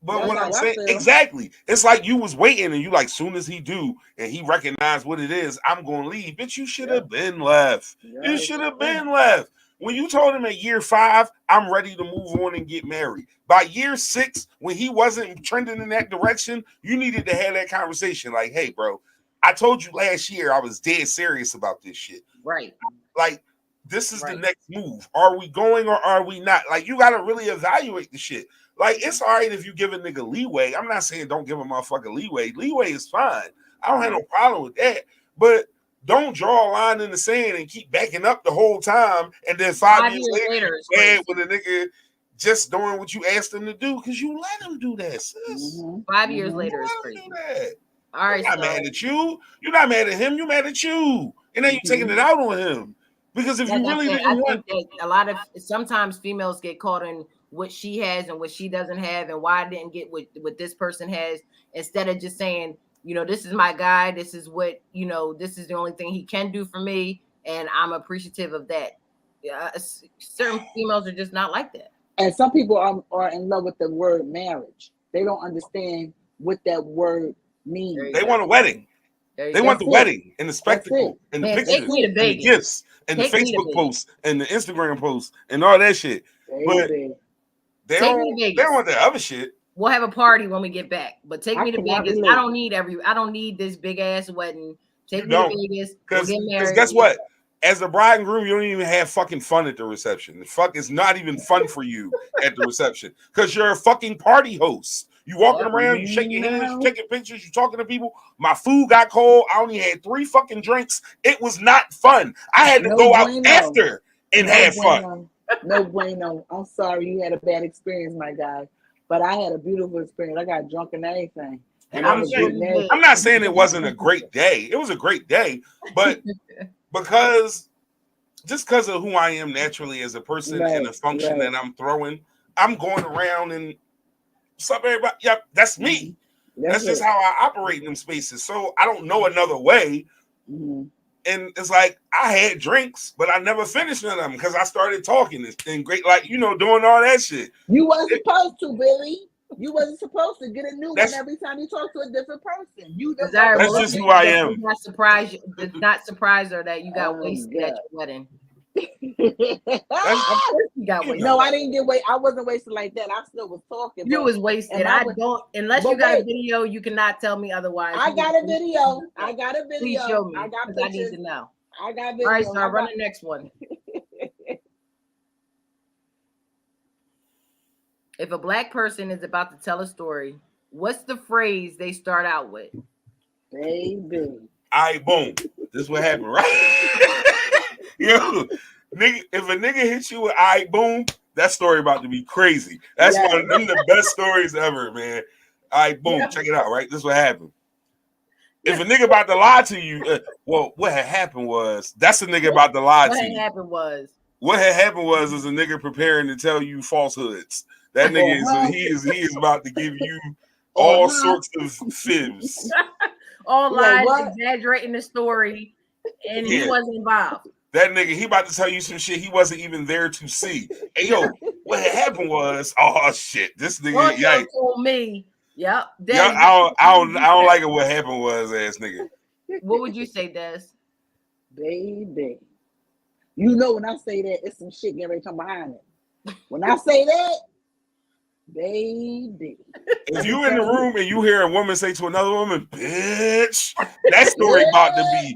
But that's what I'm saying, exactly. It's like you was waiting, and you like, soon as he do, and he recognized what it is, I'm gonna leave. Bitch, you should have been left. Yeah, you should have been left. When you told him at year 5, I'm ready to move on and get married. By year 6, when he wasn't trending in that direction, you needed to have that conversation. Like, hey, bro, I told you last year I was dead serious about this shit. Right. Like, this is the next move. Are we going or are we not? Like, you got to really evaluate the shit. Like, it's all right if you give a nigga leeway. I'm not saying don't give a motherfucker leeway. Leeway is fine. I don't have no problem with that. But don't draw a line in the sand and keep backing up the whole time. And then 5 years later you're mad with a nigga just doing what you asked him to do because you let him do that, sis. 5 years later is crazy. All right, you're not mad at you. You're not mad at him. You're mad at you. And then you're taking it out on him. Because if you really didn't want... think that sometimes females get caught in what she has and what she doesn't have and why I didn't get what this person has, instead of just saying, you know, this is my guy. This is what, you know, this is the only thing he can do for me. And I'm appreciative of that. Certain females are just not like that. And some people are in love with the word marriage. They don't understand what that word means. They want a wedding. They want the wedding and the spectacle and the pictures and the gifts and the Facebook posts and the Instagram posts and all that shit. But they don't want the other shit. We'll have a party when we get back, but take me to Vegas. I don't need this big ass wedding. Take me to Vegas. Because guess what? As a bride and groom, you don't even have fucking fun at the reception. The fuck is not even fun for you at the reception because you're a fucking party host. You walking around, you shaking hands, you taking pictures, you talking to people. My food got cold. I only had 3 fucking drinks. It was not fun. I had to go out after and have fun. No bueno. I'm sorry you had a bad experience, my guy. But I had a beautiful experience. I got drunk and everything. And I I'm was saying, getting there. I'm not saying it wasn't a great day. It was a great day, but because of who I am naturally as a person and the function that I'm throwing, I'm going around and what's up, everybody? Yep, that's me. That's just how I operate in them spaces. So I don't know another way. Mm-hmm. And it's like I had drinks, but I never finished none of them because I started talking and great, like doing all that shit. You wasn't supposed to, Billy. You wasn't supposed to get a new one every time you talk to a different person. You just that's just who I am. Does not surprise her that you got wasted at your wedding. No, I didn't get wasted. I wasn't wasted like that. I still was talking. You was wasted. I don't. Unless you got a video, you cannot tell me otherwise. I got a video. I got a video. Please show me. I got pictures. I need to know. I got video. All right, so I run the next one. If a black person is about to tell a story, what's the phrase they start out with? Baby. All right, boom. This is what happened, right? Yo, nigga, if a nigga hits you with all right, boom, that story about to be crazy. That's one of them the best stories ever, man. All right, boom, check it out, right? This is what happened. If a nigga about to lie to you, well, what had happened was that's a nigga about to lie to you. What had happened was is a nigga preparing to tell you falsehoods. That nigga is he is about to give you all sorts of fibs. All lies, exaggerating the story, and he wasn't involved. That nigga, he about to tell you some shit he wasn't even there to see. Hey, yo, what had happened was, oh shit, this nigga, yikes. Told me, yep. Yeah, I don't like it. What happened was, ass nigga. What would you say, Des? Baby, you know when I say that, it's some shit getting ready to come behind it. When I say that, baby. If you in the room and you hear a woman say to another woman, bitch, that story about to be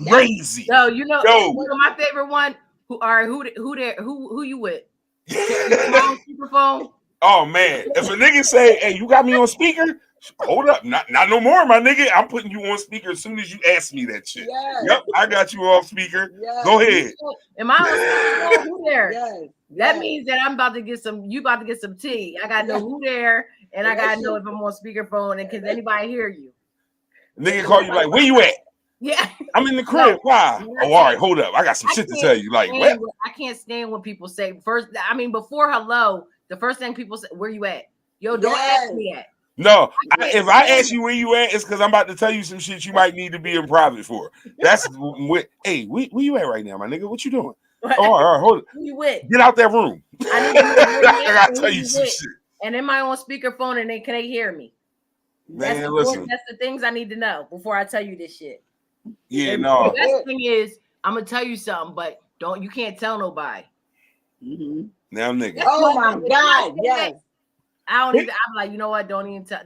crazy. No, you know my favorite one. Who you with? Speakerphone. Oh man, if a nigga say, "Hey, you got me on speaker," hold up, not no more, my nigga. I'm putting you on speaker as soon as you ask me that shit. Yes. Yep, I got you off speaker. Yes. Go ahead. Am I on speaker? Who there? Yes. That means that I'm about to get some. You about to get some tea. I gotta know who there, and I gotta know if I'm on speakerphone and can anybody hear you. Nigga call you like, where you at? Yeah, I'm in the crib. Why? Oh, all right, hold up. I got some shit to tell you. Like, what? I can't stand when people say first. I mean, before hello, the first thing people say, "Where you at?" Yo, don't ask me that. No, if I ask you where you at, it's because I'm about to tell you some shit you might need to be in private for. That's what. Hey, where you at right now, my nigga? What you doing? Oh, all right, hold it. Who you with? Get out that room. I gotta tell you some shit. And am I on speakerphone and can they hear me? Man, listen. That's the things I need to know before I tell you this shit. Yeah, and no. The best thing is I'm gonna tell you something, but you can't tell nobody. Mm-hmm. Now, nigga. Oh my God, yes. I don't even. I'm like, you know what? Don't even tell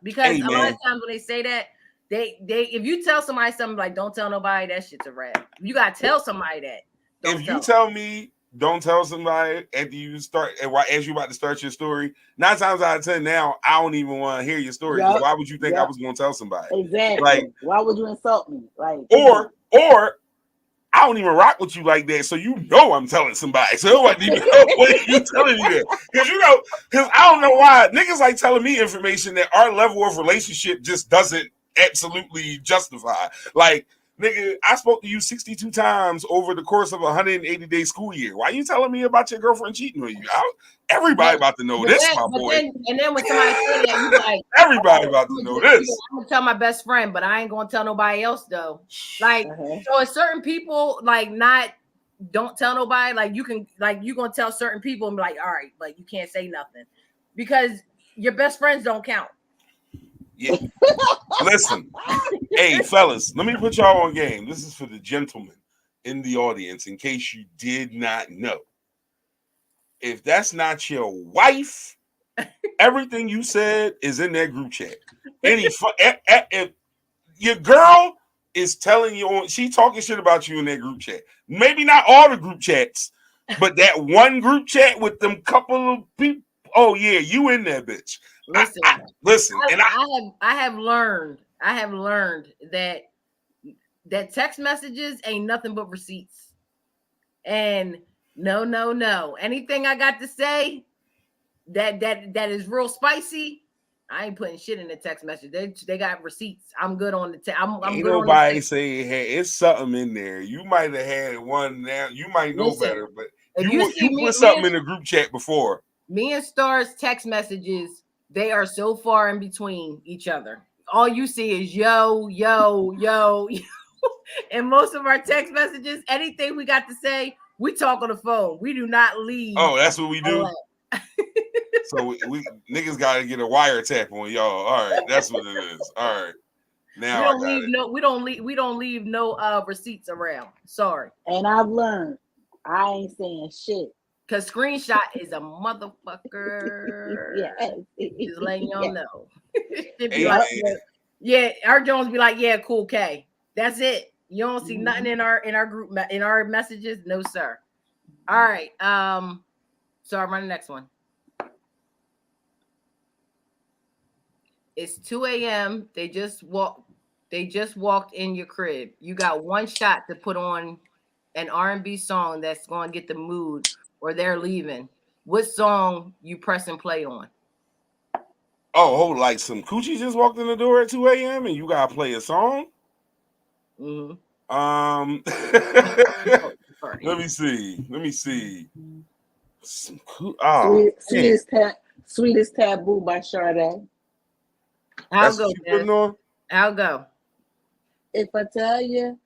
because a lot of times when they say that, they if you tell somebody something like don't tell nobody, that shit's a rap. You gotta tell somebody that. If you tell me don't tell somebody after you start as you about to start your story, 9 times out of 10 now I don't even want to hear your story. Yep. Why would you think I was going to tell somebody? Exactly. Like, why would you insult me? Like, or I don't even rock with you like that, so you know I'm telling somebody. So what are you telling me that? Because I don't know why niggas like telling me information that our level of relationship just doesn't absolutely justify. Like, nigga, I spoke to you 62 times over the course of a 180-day school year. Why are you telling me about your girlfriend cheating on you? Everybody about to know this, my boy. And then when somebody say that, you like, everybody about to know this. I'm gonna tell my best friend, but I ain't gonna tell nobody else though. Like, so if certain people like don't tell nobody. Like you gonna tell certain people and be like, all right, but you can't say nothing because your best friends don't count. Yeah. Listen, hey fellas, let me put y'all on game. This is for the gentlemen in the audience, in case you did not know. If that's not your wife, everything you said is in that group chat. If your girl is telling you, she talking shit about you in that group chat. Maybe not all the group chats, but that one group chat with them couple of people. Oh yeah, you in there, bitch. Listen. I have learned that text messages ain't nothing but receipts, and No. Anything I got to say that is real spicy, I ain't putting shit in the text message. They got receipts. I'm good on the I'm Ain't good on the nobody text. say, hey, it's something in there. You might have had one now. You might know Listen, better, but if you see put something in the group chat before. Me and Star's text messages, they are so far in between each other. All you see is yo. And most of our text messages, anything we got to say, we talk on the phone. We do not leave. Oh, that's what we do. So we niggas got to get a wiretap on y'all. All right, that's what it is. All right, now we don't leave no receipts around. Sorry. And I've learned I ain't saying shit. Cause screenshot is a motherfucker. Yeah, just letting y'all know. Hey, our Jones be like, yeah, cool, K. That's it. You don't see nothing in our group in our messages, no sir. All right, so I'll run the next one. It's 2 a.m. They just walked in your crib. You got one shot to put on an R&B song that's going to get the mood, or they're leaving. What song you press and play on? Oh, like some coochie just walked in the door at 2 a.m. and you gotta play a song? Mm-hmm. Let me see. Some Sweetest Taboo by Sade. I'll go. If I tell you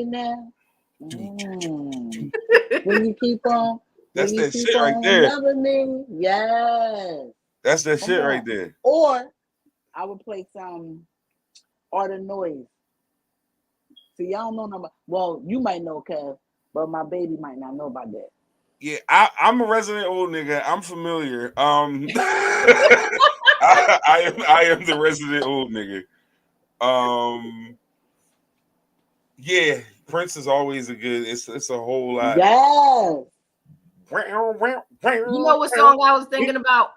now, when you keep on, that's that shit right there. Loving me, yes. That's that shit right there. Or I would play some Art of Noise. See, y'all don't know no. Well, you might know, Kev, but my baby might not know about that. Yeah, I'm a resident old nigga. I'm familiar. I am the resident old nigga. Yeah, Prince is always a good. It's a whole lot. Yes. You know what song I was thinking about?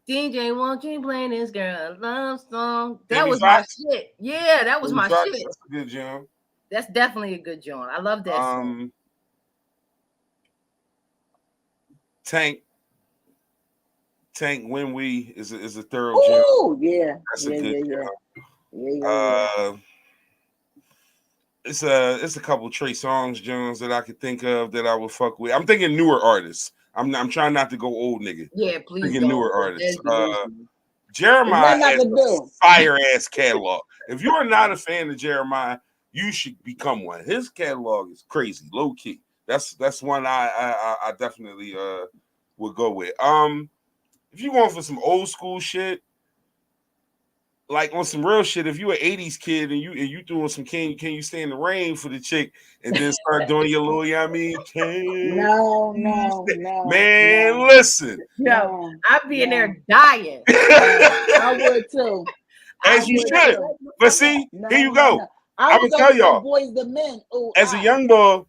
DJ, won't you play this girl a love song? That was my shit. Yeah, that was my shit. That's a good jam. That's definitely a good joint. I love that song. Tank When We is a thorough jam. Oh yeah, That's a good jam. Yeah. It's a couple Trey Songz Jones that I could think of that I would fuck with. I'm thinking newer artists. I'm trying not to go old nigga. Yeah, please. Thinking newer artists. Jeremiah has a fire ass catalog. If you are not a fan of Jeremiah, you should become one. His catalog is crazy, low key. That's one I definitely would go with. If you going for some old school shit, like on some real shit, if you an 80s kid and you doing some can you stay in the rain for the chick and then start doing your little, you know what I mean? No. Man, listen. No, I'd be in there dying. I would too. As you should. But see, here you go. I'm gonna tell y'all. Boys the Men. Ooh, as a young boy,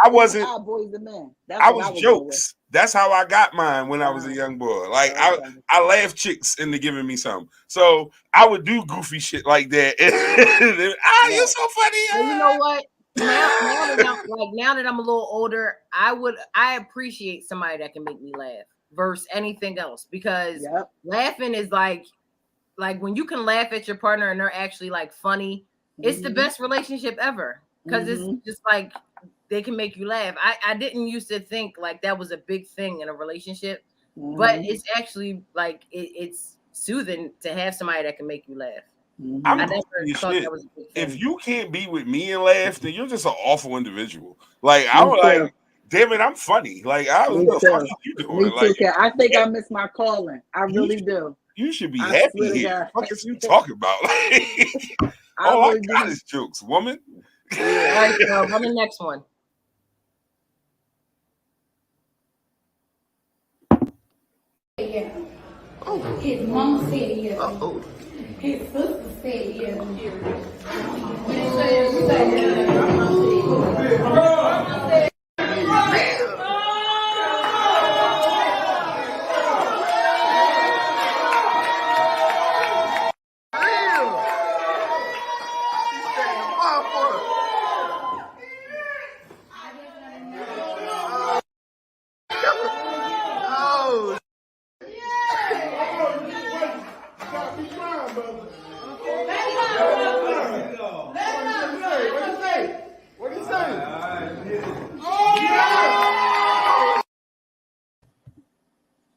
I wasn't. Boys the Men. I was jokes. That's how I got mine when I was a young boy. Like I laughed chicks into giving me something. So I would do goofy shit like that. You're so funny. Well, you know what? Now that I'm a little older, I appreciate somebody that can make me laugh versus anything else, because laughing is like when you can laugh at your partner and they're actually like funny, it's the best relationship ever, because it's just like they can make you laugh. I didn't used to think like that was a big thing in a relationship, but it's actually like it's soothing to have somebody that can make you laugh. I never thought that was a big thing. If you can't be with me and laugh, then you're just an awful individual. Like I was like, damn it, I'm funny. Like what the fuck are you doing? Me too, like, I think I miss my calling. I really do. You should be happy here. What is you talking about? Like, all I got is jokes, woman. All right, so run the next one. Yeah. Oh. His mama said yeah. Oh. His sister said yeah.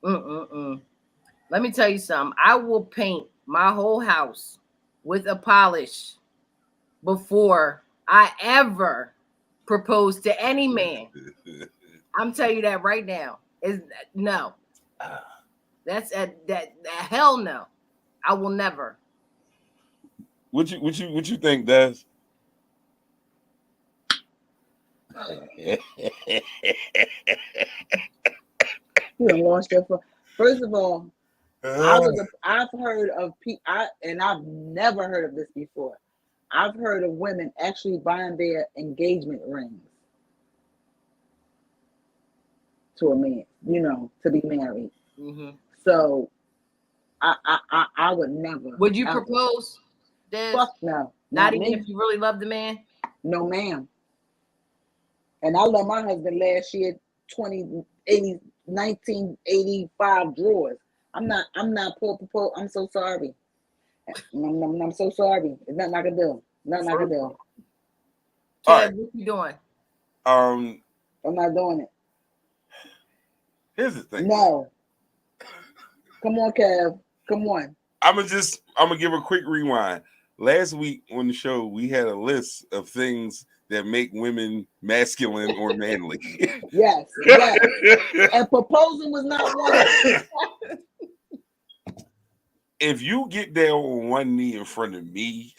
Let me tell you something. I will paint my whole house with a polish before I ever propose to any man. I'm telling you that right now. Is no. That's that hell no. I will never. What you think, Des? You done lost your phone. First of all, I've heard of people, and I've never heard of this before. I've heard of women actually buying their engagement rings to a man, to be married. Mm-hmm. So I would never. Would you propose? Des? Fuck no. Not even if you really love the man? No, ma'am. And I love my husband last year, 1985 drawers. I'm not poor. I'm so sorry. I'm so sorry. It's nothing I can do. Nothing I can do. Kev, what you doing? I'm not doing it. Here's the thing. No. Come on, Kev. Come on. I'm gonna give a quick rewind. Last week on the show, we had a list of things that make women masculine or manly. Yes. And proposing was not one of them. If you get down on one knee in front of me,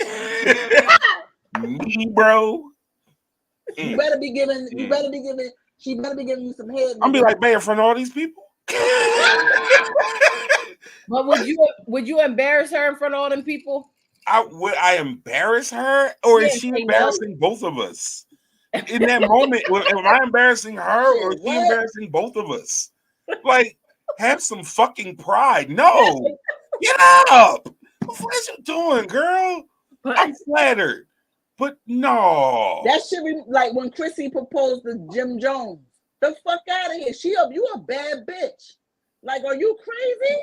bro, you better be giving. She better be giving you some head. I'm be like, man, in front of all these people. But would you embarrass her in front of all them people? Would I embarrass her, or is she embarrassing both of us? In that moment, am I embarrassing her, or is she embarrassing both of us? Like, have some fucking pride. No, get up. What is you doing, girl? I'm flattered, but no. That should be like when Chrissy proposed to Jim Jones. The fuck out of here. You a bad bitch. Like, are you crazy?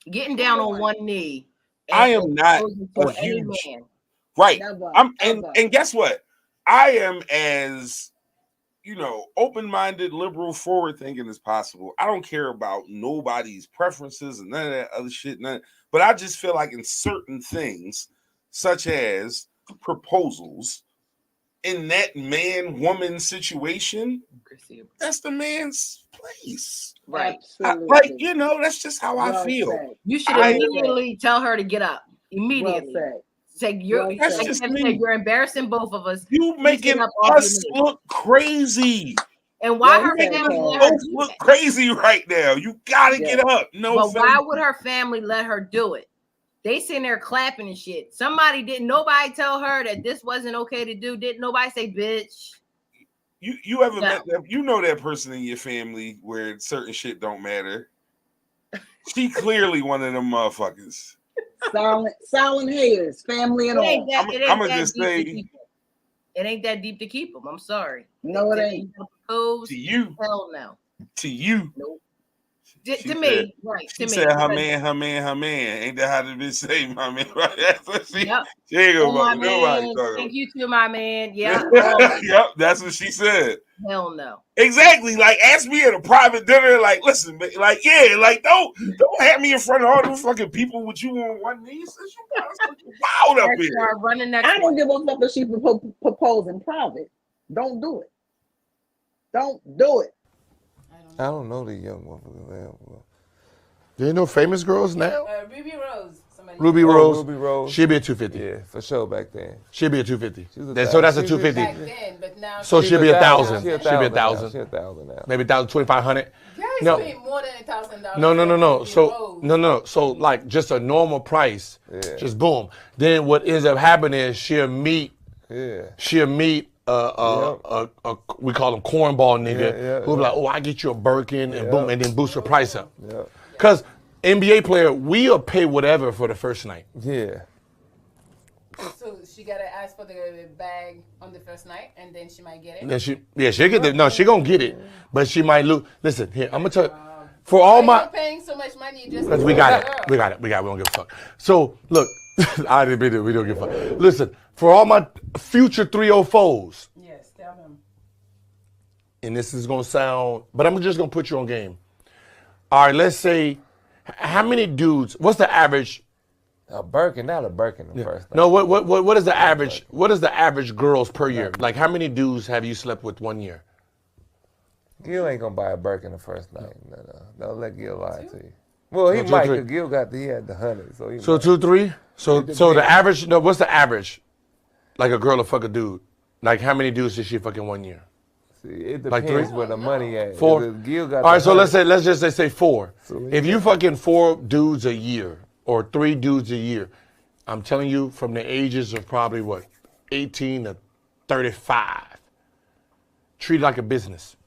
Getting down on one knee. I am not a huge man. Right. Never, and guess what? I am as open-minded, liberal, forward-thinking as possible. I don't care about nobody's preferences and none of that other shit. But I just feel like in certain things, such as proposals, in that man-woman situation, that's the man's place. Right. That's just how I feel. Said. You should immediately tell her to get up. Immediately. Well say you're embarrassing both of us. You making us look crazy. And why her family look crazy right now? You gotta get up. But why would her family let her do it? They sitting there clapping and shit. Nobody tell her that this wasn't okay to do. Didn't nobody say, bitch? You ever met that? You know that person in your family where certain shit don't matter. She clearly one of them motherfuckers. Silent haters, family and all. I'm gonna just say it ain't that deep to keep them. I'm sorry. No, it ain't. To you, hell no. To you, nope. To me, right? She said, "Her man." Ain't that how the bitch say, my man? Right? That's what she ain't gonna nobody talking. Thank you to my man. Yeah. Yep, that's what she said. Hell no. Exactly. Like, ask me at a private dinner. Like, listen, like, yeah, like, don't have me in front of all those fucking people with you on one knee. You wild up here. I don't give a fuck if she propose in private. Don't do it. Don't do it. I don't know the young motherfuckers. There ain't no famous girls now? Ruby Rose. Ruby Rose. She'll be a 250. Yeah, for sure back then. She'll be a 250. So that's a 250. Back then, but now so she'll be 1,000. She'll be 1,000. She'll 1,000 now. Maybe 1,000, 2,500. No. More than $1,000. No. So like just a normal price. Yeah. Just boom. Then what ends up happening is she'll meet. We call him cornball nigga who'll be like, I get you a Birkin and boom, and then boost your price up. Because NBA player, we'll pay whatever for the first night. Yeah. So she gotta ask for the bag on the first night, and then she might get it. And then she'll get it. No, she gonna get it, but she might lose. Listen, here I'm gonna tell you. For all my paying so much money, just we got it. We don't give a fuck. So look, I didn't mean it. We don't give a fuck. Listen, for all my future 304s. Yes, tell them. And this is gonna sound, but I'm just gonna put you on game. All right, let's say, how many dudes? What's the average? A Birkin, not a Birkin the first night. No, what is the average? What is the average girls per year? Like, how many dudes have you slept with 1 year? Gil ain't gonna buy a Birkin the first night. No. Don't let Gil lie to you. Well, he might, because Gil he had the 100. So he might. 2, 3. So the average. No, what's the average? Like a girl to fuck a dude. Like, how many dudes did she fuck in 1 year? See, it Like depends 3? where the money at. 4. Gil got all right, so 100. let's just say 4. So if you fucking 4 dudes a year or 3 dudes a year, I'm telling you, from the ages of probably 18 to 35, treat it like a business.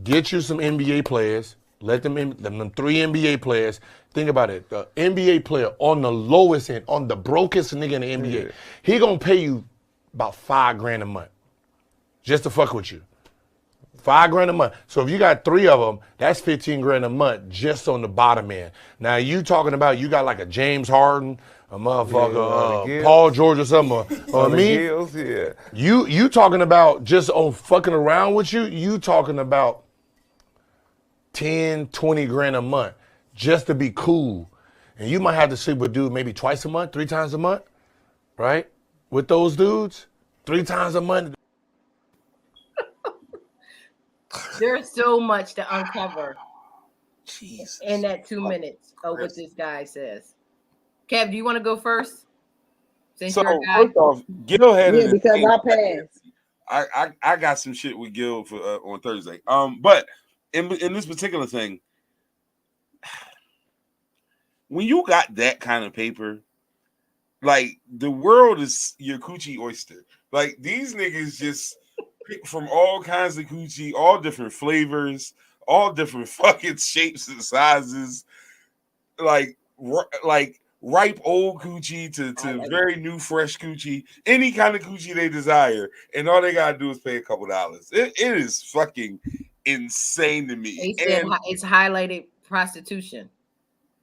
Get you some NBA players. Let them 3 NBA players. Think about it. The NBA player on the lowest end, on the brokest nigga in the NBA, he gonna pay you about $5,000 a month just to fuck with you. $5,000 a month. So if you got 3 of them, that's $15,000 a month just on the bottom end. Now you talking about you got like a James Harden, a motherfucker, Paul George or something, or me. Gills, yeah. You talking about just on fucking around with you? You talking about 10, 20 grand a month just to be cool, and you might have to sleep with dude maybe twice a month, 3 times a month, right? With those dudes, 3 times a month. There's so much to uncover Jesus. in that 2 minutes of what this guy says. Kev, do you want to go first? Since So you're a guy. first off, Gil had Yeah, an because insane- I passed. I got some shit with Gil for on Thursday. But in this particular thing, when you got that kind of paper, like the world is your coochie oyster. Like these niggas just pick from all kinds of coochie, all different flavors, all different fucking shapes and sizes, like ripe old coochie to very new fresh coochie, any kind of coochie they desire, and all they gotta do is pay a couple dollars. It is fucking insane to me. He said it's highlighted prostitution.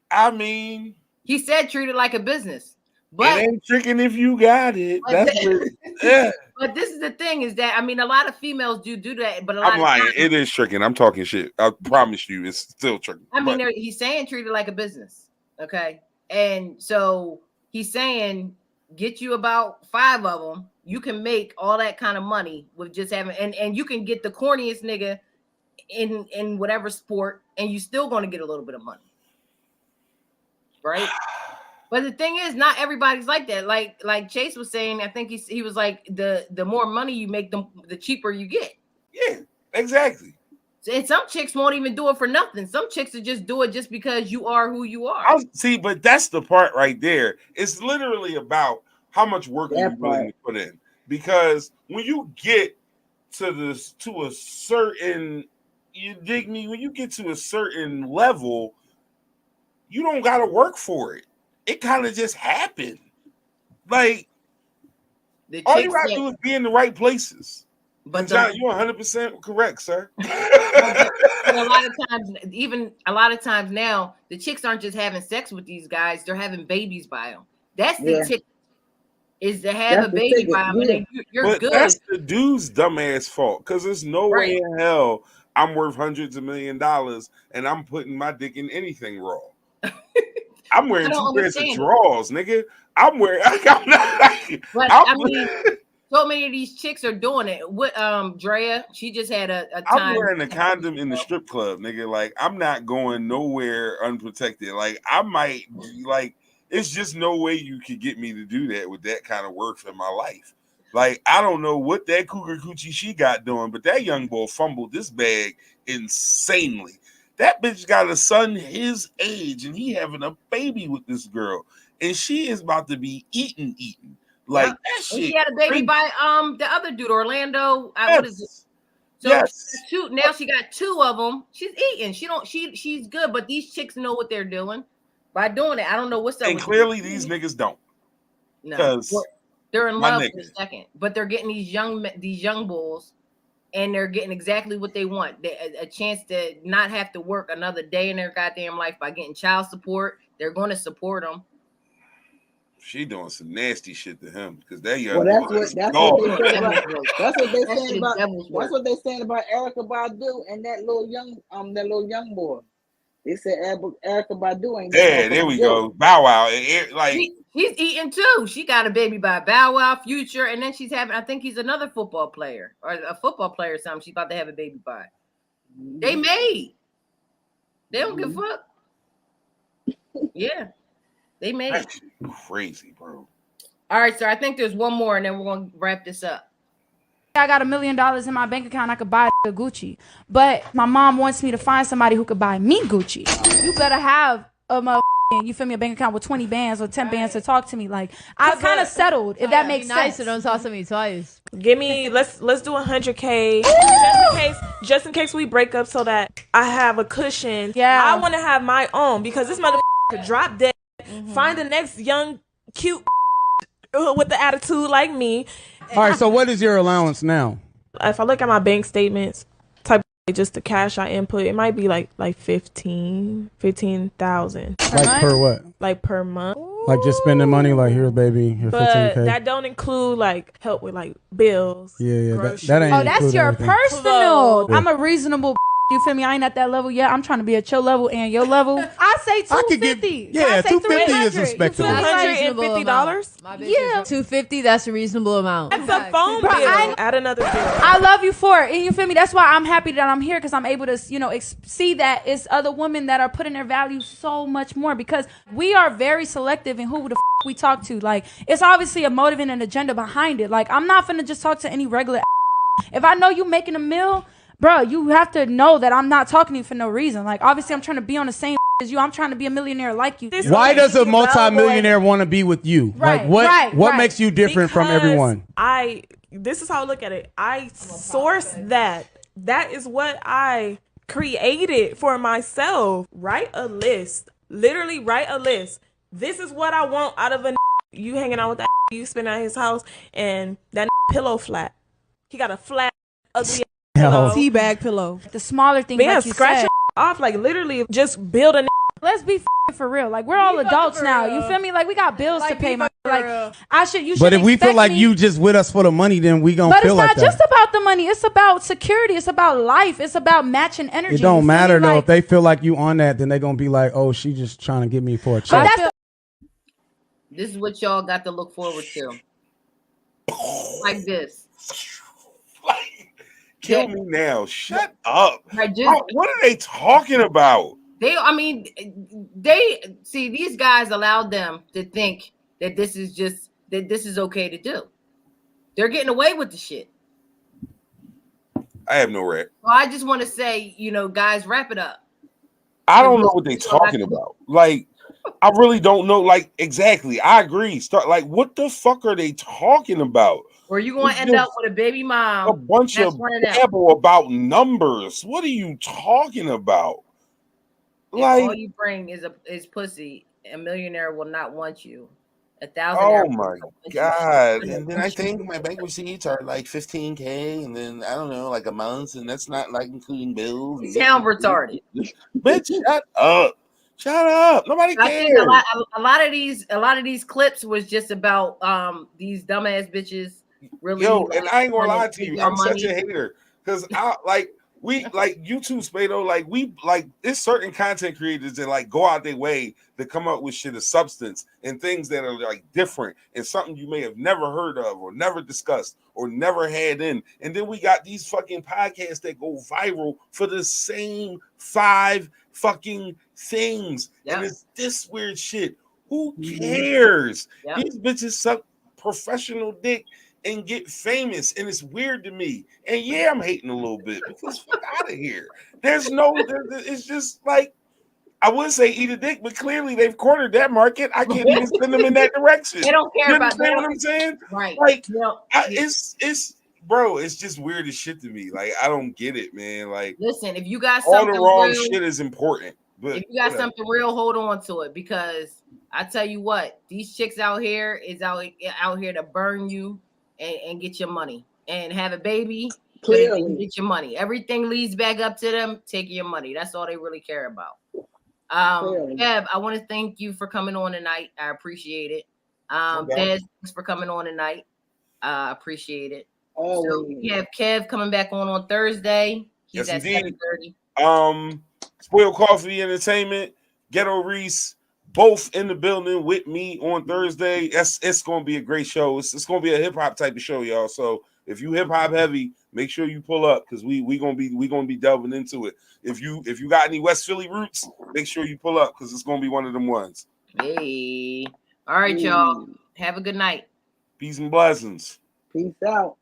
I mean, he said treat it like a business, but it ain't tricking if you got it. That's what, yeah. But this is the thing: is that I mean, a lot of females do that, but a lot I'm of lying. times, It is tricking. I'm talking shit. I promise you, it's still tricking. I mean, he's saying treat it like a business, okay? And so he's saying get you about 5 of them. You can make all that kind of money with just having, and you can get the corniest nigga in whatever sport, and you still going to get a little bit of money, right? But the thing is, not everybody's like that. Like Chase was saying, I think he was like the more money you make, the cheaper you get. Yeah, exactly. And some chicks won't even do it for nothing. Some chicks will just do it just because you are who you are. See, but that's the part right there. It's literally about how much work you're willing to put in. Because when you get to a certain, you dig me, when you get to a certain level, you don't gotta work for it. It kind of just happened. Like all you gotta do is be in the right places. But John, you're 100% correct, sir. But a lot of times now, the chicks aren't just having sex with these guys; they're having babies by them. That's the ticket, is to have a baby by them, and you're good. That's the dude's dumbass fault, because there's no way in hell I'm worth hundreds of $1 million and I'm putting my dick in anything raw. I'm wearing 2 pairs of drawers, nigga. I'm wearing. I'm not like. But I mean. So many of these chicks are doing it. With Drea, she just had a time. I'm wearing a condom in the strip club, nigga. Like I'm not going nowhere unprotected. Like I might like it's just no way you could get me to do that with that kind of work in my life. Like I don't know what that cougar coochie she got doing, but that young boy fumbled this bag insanely. That bitch got a son his age, and he having a baby with this girl, and she is about to be eating. Like that shit. She had a baby by the other dude, Orlando. What is it? So now she got 2 of them. She's eating. She's good, but these chicks know what they're doing by doing it. I don't know what's up. And clearly these niggas don't. No, they're in love for a second, but they're getting these young bulls, and they're getting exactly what they want. A chance to not have to work another day in their goddamn life by getting child support. They're going to support them. She doing some nasty shit to him because that young Well, boy that's is what dog. they said about. That's what they That saying shit is about. devil's work. That's what they saying about Erica Badu and that little young boy. They said Erica Badu ain't no Yeah, there motherfucking we joke. go. Bow Wow. Like She's eating too. She got a baby by Bow Wow, Future, and then she's having. I think he's another football player or a football player or something. She's about to have a baby by. They made. They don't give a fuck. Yeah, they made. that's crazy, bro. All right, so I think there's one more, and then we're gonna wrap this up. I got $1 million in my bank account. I could buy a Gucci, but my mom wants me to find somebody who could buy me Gucci. You better have a you feel me, a bank account with 20 bands or 10 bands to talk to me. Like I kind of settled, if that makes sense. So don't talk to me twice. Give me let's do 100K just in case we break up, so that I have a cushion. Yeah, I want to have my own because this motherfucker could drop dead, find the next young cute with the attitude like me. All right, so what is your allowance now? If I look at my bank statements, type just the cash I input, it might be like 15,000. Like per what? Like per month. Like just spending money, like here's baby, here's But 15K. that don't include like help with like bills. Yeah, that ain't. Oh, that's include your everything. personal. Yeah. I'm a reasonable. You feel me? I ain't at that level yet. I'm trying to be at your level and your level. I say 250. Yeah, 250 is respectable. $250. Yeah, 250. That's a reasonable amount. That's a phone bill. Add another bill. I love you for it, and you feel me? That's why I'm happy that I'm here, because I'm able to, see that it's other women that are putting their value so much more, because we are very selective in who the we talk to. Like, it's obviously a motive and an agenda behind it. Like, I'm not finna just talk to any regular. If I know you making a meal, bro, you have to know that I'm not talking to you for no reason. Like, obviously, I'm trying to be on the same as you. I'm trying to be a millionaire like you. Why does a multimillionaire want to be with you? Right, like, what right. makes you different from everyone? This is how I look at it. I source that. That is what I created for myself. Write a list. Literally write a list. This is what I want out of a you hanging out with that you spend at his house, and that pillow flat. He got a flat, ugly pillow. Teabag pillow. The smaller things, Man, like you scratch said. it off. Like, literally just build a Let's be for real. Like, we're all adults now. You feel me? Like, we got bills to pay. You should. But if we feel like you just with us for the money, then we gonna feel like that. But it's not just about the money. It's about security. It's about life. It's about matching energy. It don't matter though. If they feel like you on that, then they gonna be like, oh, she just trying to get me for a check. This is what y'all got to look forward to. Like this. Kill me now. Shut up. What are they talking about? They see, these guys allowed them to think that this is okay to do. They're getting away with the shit. I have no rap. Well, I just want to say, guys, wrap it up. I don't know what they're talking about. Like, I really don't know. Like, exactly. I agree. What the fuck are they talking about? Or you going to end up with a baby mom? A bunch of babble about numbers. What are you talking about? Like, all you bring is pussy. A millionaire will not want you. 1,000. Oh my god! And then I think my bank receipts are like 15K, and then I don't know, like a month, and that's not like including bills. You sound retarded. Bitch, shut up! Shut up! Nobody cares. I think a lot of these clips was just about these dumbass bitches. Really, yo, and I ain't gonna lie to you, I'm such a hater because you too, Spado. There's certain content creators that like go out their way to come up with shit of substance and things that are like different and something you may have never heard of or never discussed or never had in. And then we got these fucking podcasts that go viral for the same 5 fucking things. Yep. And it's this weird shit. Who cares? Yep. These bitches suck professional dick and get famous, and it's weird to me. And yeah, I'm hating a little bit because fuck out of here. It's just like, I would say eat a dick, but clearly they've cornered that market. I can't even send them in that direction. They don't care about that. You understand what I'm saying? Right. Like, it's just weird as shit to me. Like, I don't get it, man. Like, listen, if you got all something the wrong real, shit is important. But if you got something real, hold on to it, because I tell you what, these chicks out here is out here to burn you and get your money and have a baby. Clearly, get your money. Everything leads back up to them. Take your money. That's all they really care about. Kev, I want to thank you for coming on tonight. I appreciate it. Des, thanks for coming on tonight. Appreciate it. Always. So we have Kev coming back on Thursday. He's Yes, at indeed. 7:30. Spoiled Coffee Entertainment, Ghetto Reese, both in the building with me on Thursday. It's going to be a great show. It's going to be a hip hop type of show, y'all. So if you hip hop heavy, make sure you pull up because we gonna be delving into it. If you got any West Philly roots, make sure you pull up because it's gonna be one of them ones. Hey, all right, y'all. Have a good night. Peace and blessings. Peace out.